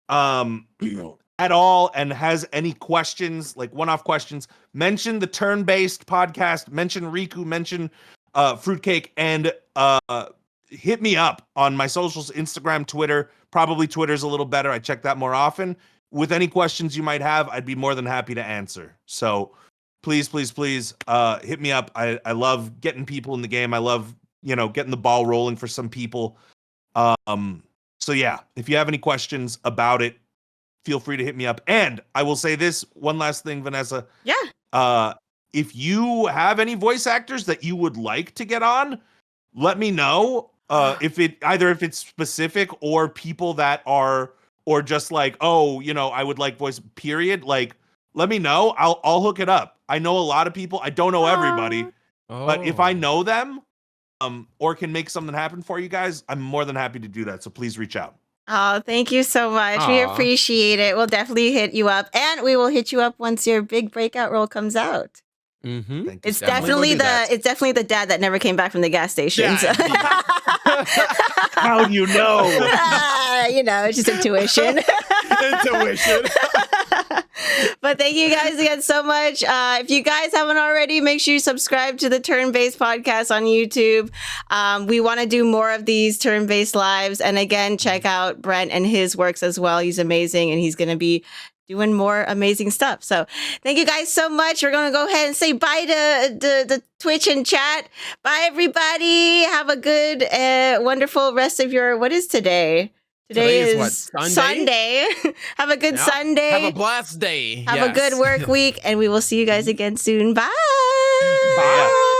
at all and has any questions, like one-off questions, mention the TurnBased podcast, mention Riku, mention Fruitcake, and hit me up on my socials, Instagram, Twitter. Probably Twitter's a little better. I check that more often. With any questions you might have, I'd be more than happy to answer. So please hit me up. I love getting people in the game. I love, getting the ball rolling for some people. So yeah, if you have any questions about it, feel free to hit me up. And I will say this one last thing, Vanessa. Yeah. If you have any voice actors that you would like to get on, let me know. If it's specific or people that are, or just like, I would like voice, period. Like, let me know. I'll hook it up. I know a lot of people. I don't know everybody, but if I know them, or can make something happen for you guys, I'm more than happy to do that. So please reach out. Oh, thank you so much. We appreciate it. We'll definitely hit you up, and we will hit you up once your big breakout role comes out. It's definitely the dad that never came back from the gas station. Yeah, How do you know? It's just intuition. But thank you guys again so much. If you guys haven't already, make sure you subscribe to the TurnBased podcast on YouTube. We want to do more of these TurnBased lives. And again, check out Brent and his works as well. He's amazing, and he's going to be doing more amazing stuff. So thank you guys so much. We're going to go ahead and say bye to the Twitch and chat. Bye, everybody. Have a good, wonderful rest of your, what is today? Today is what, Sunday. Have a good Sunday. Have a blast day. Have a good work week, and we will see you guys again soon. Bye. Bye.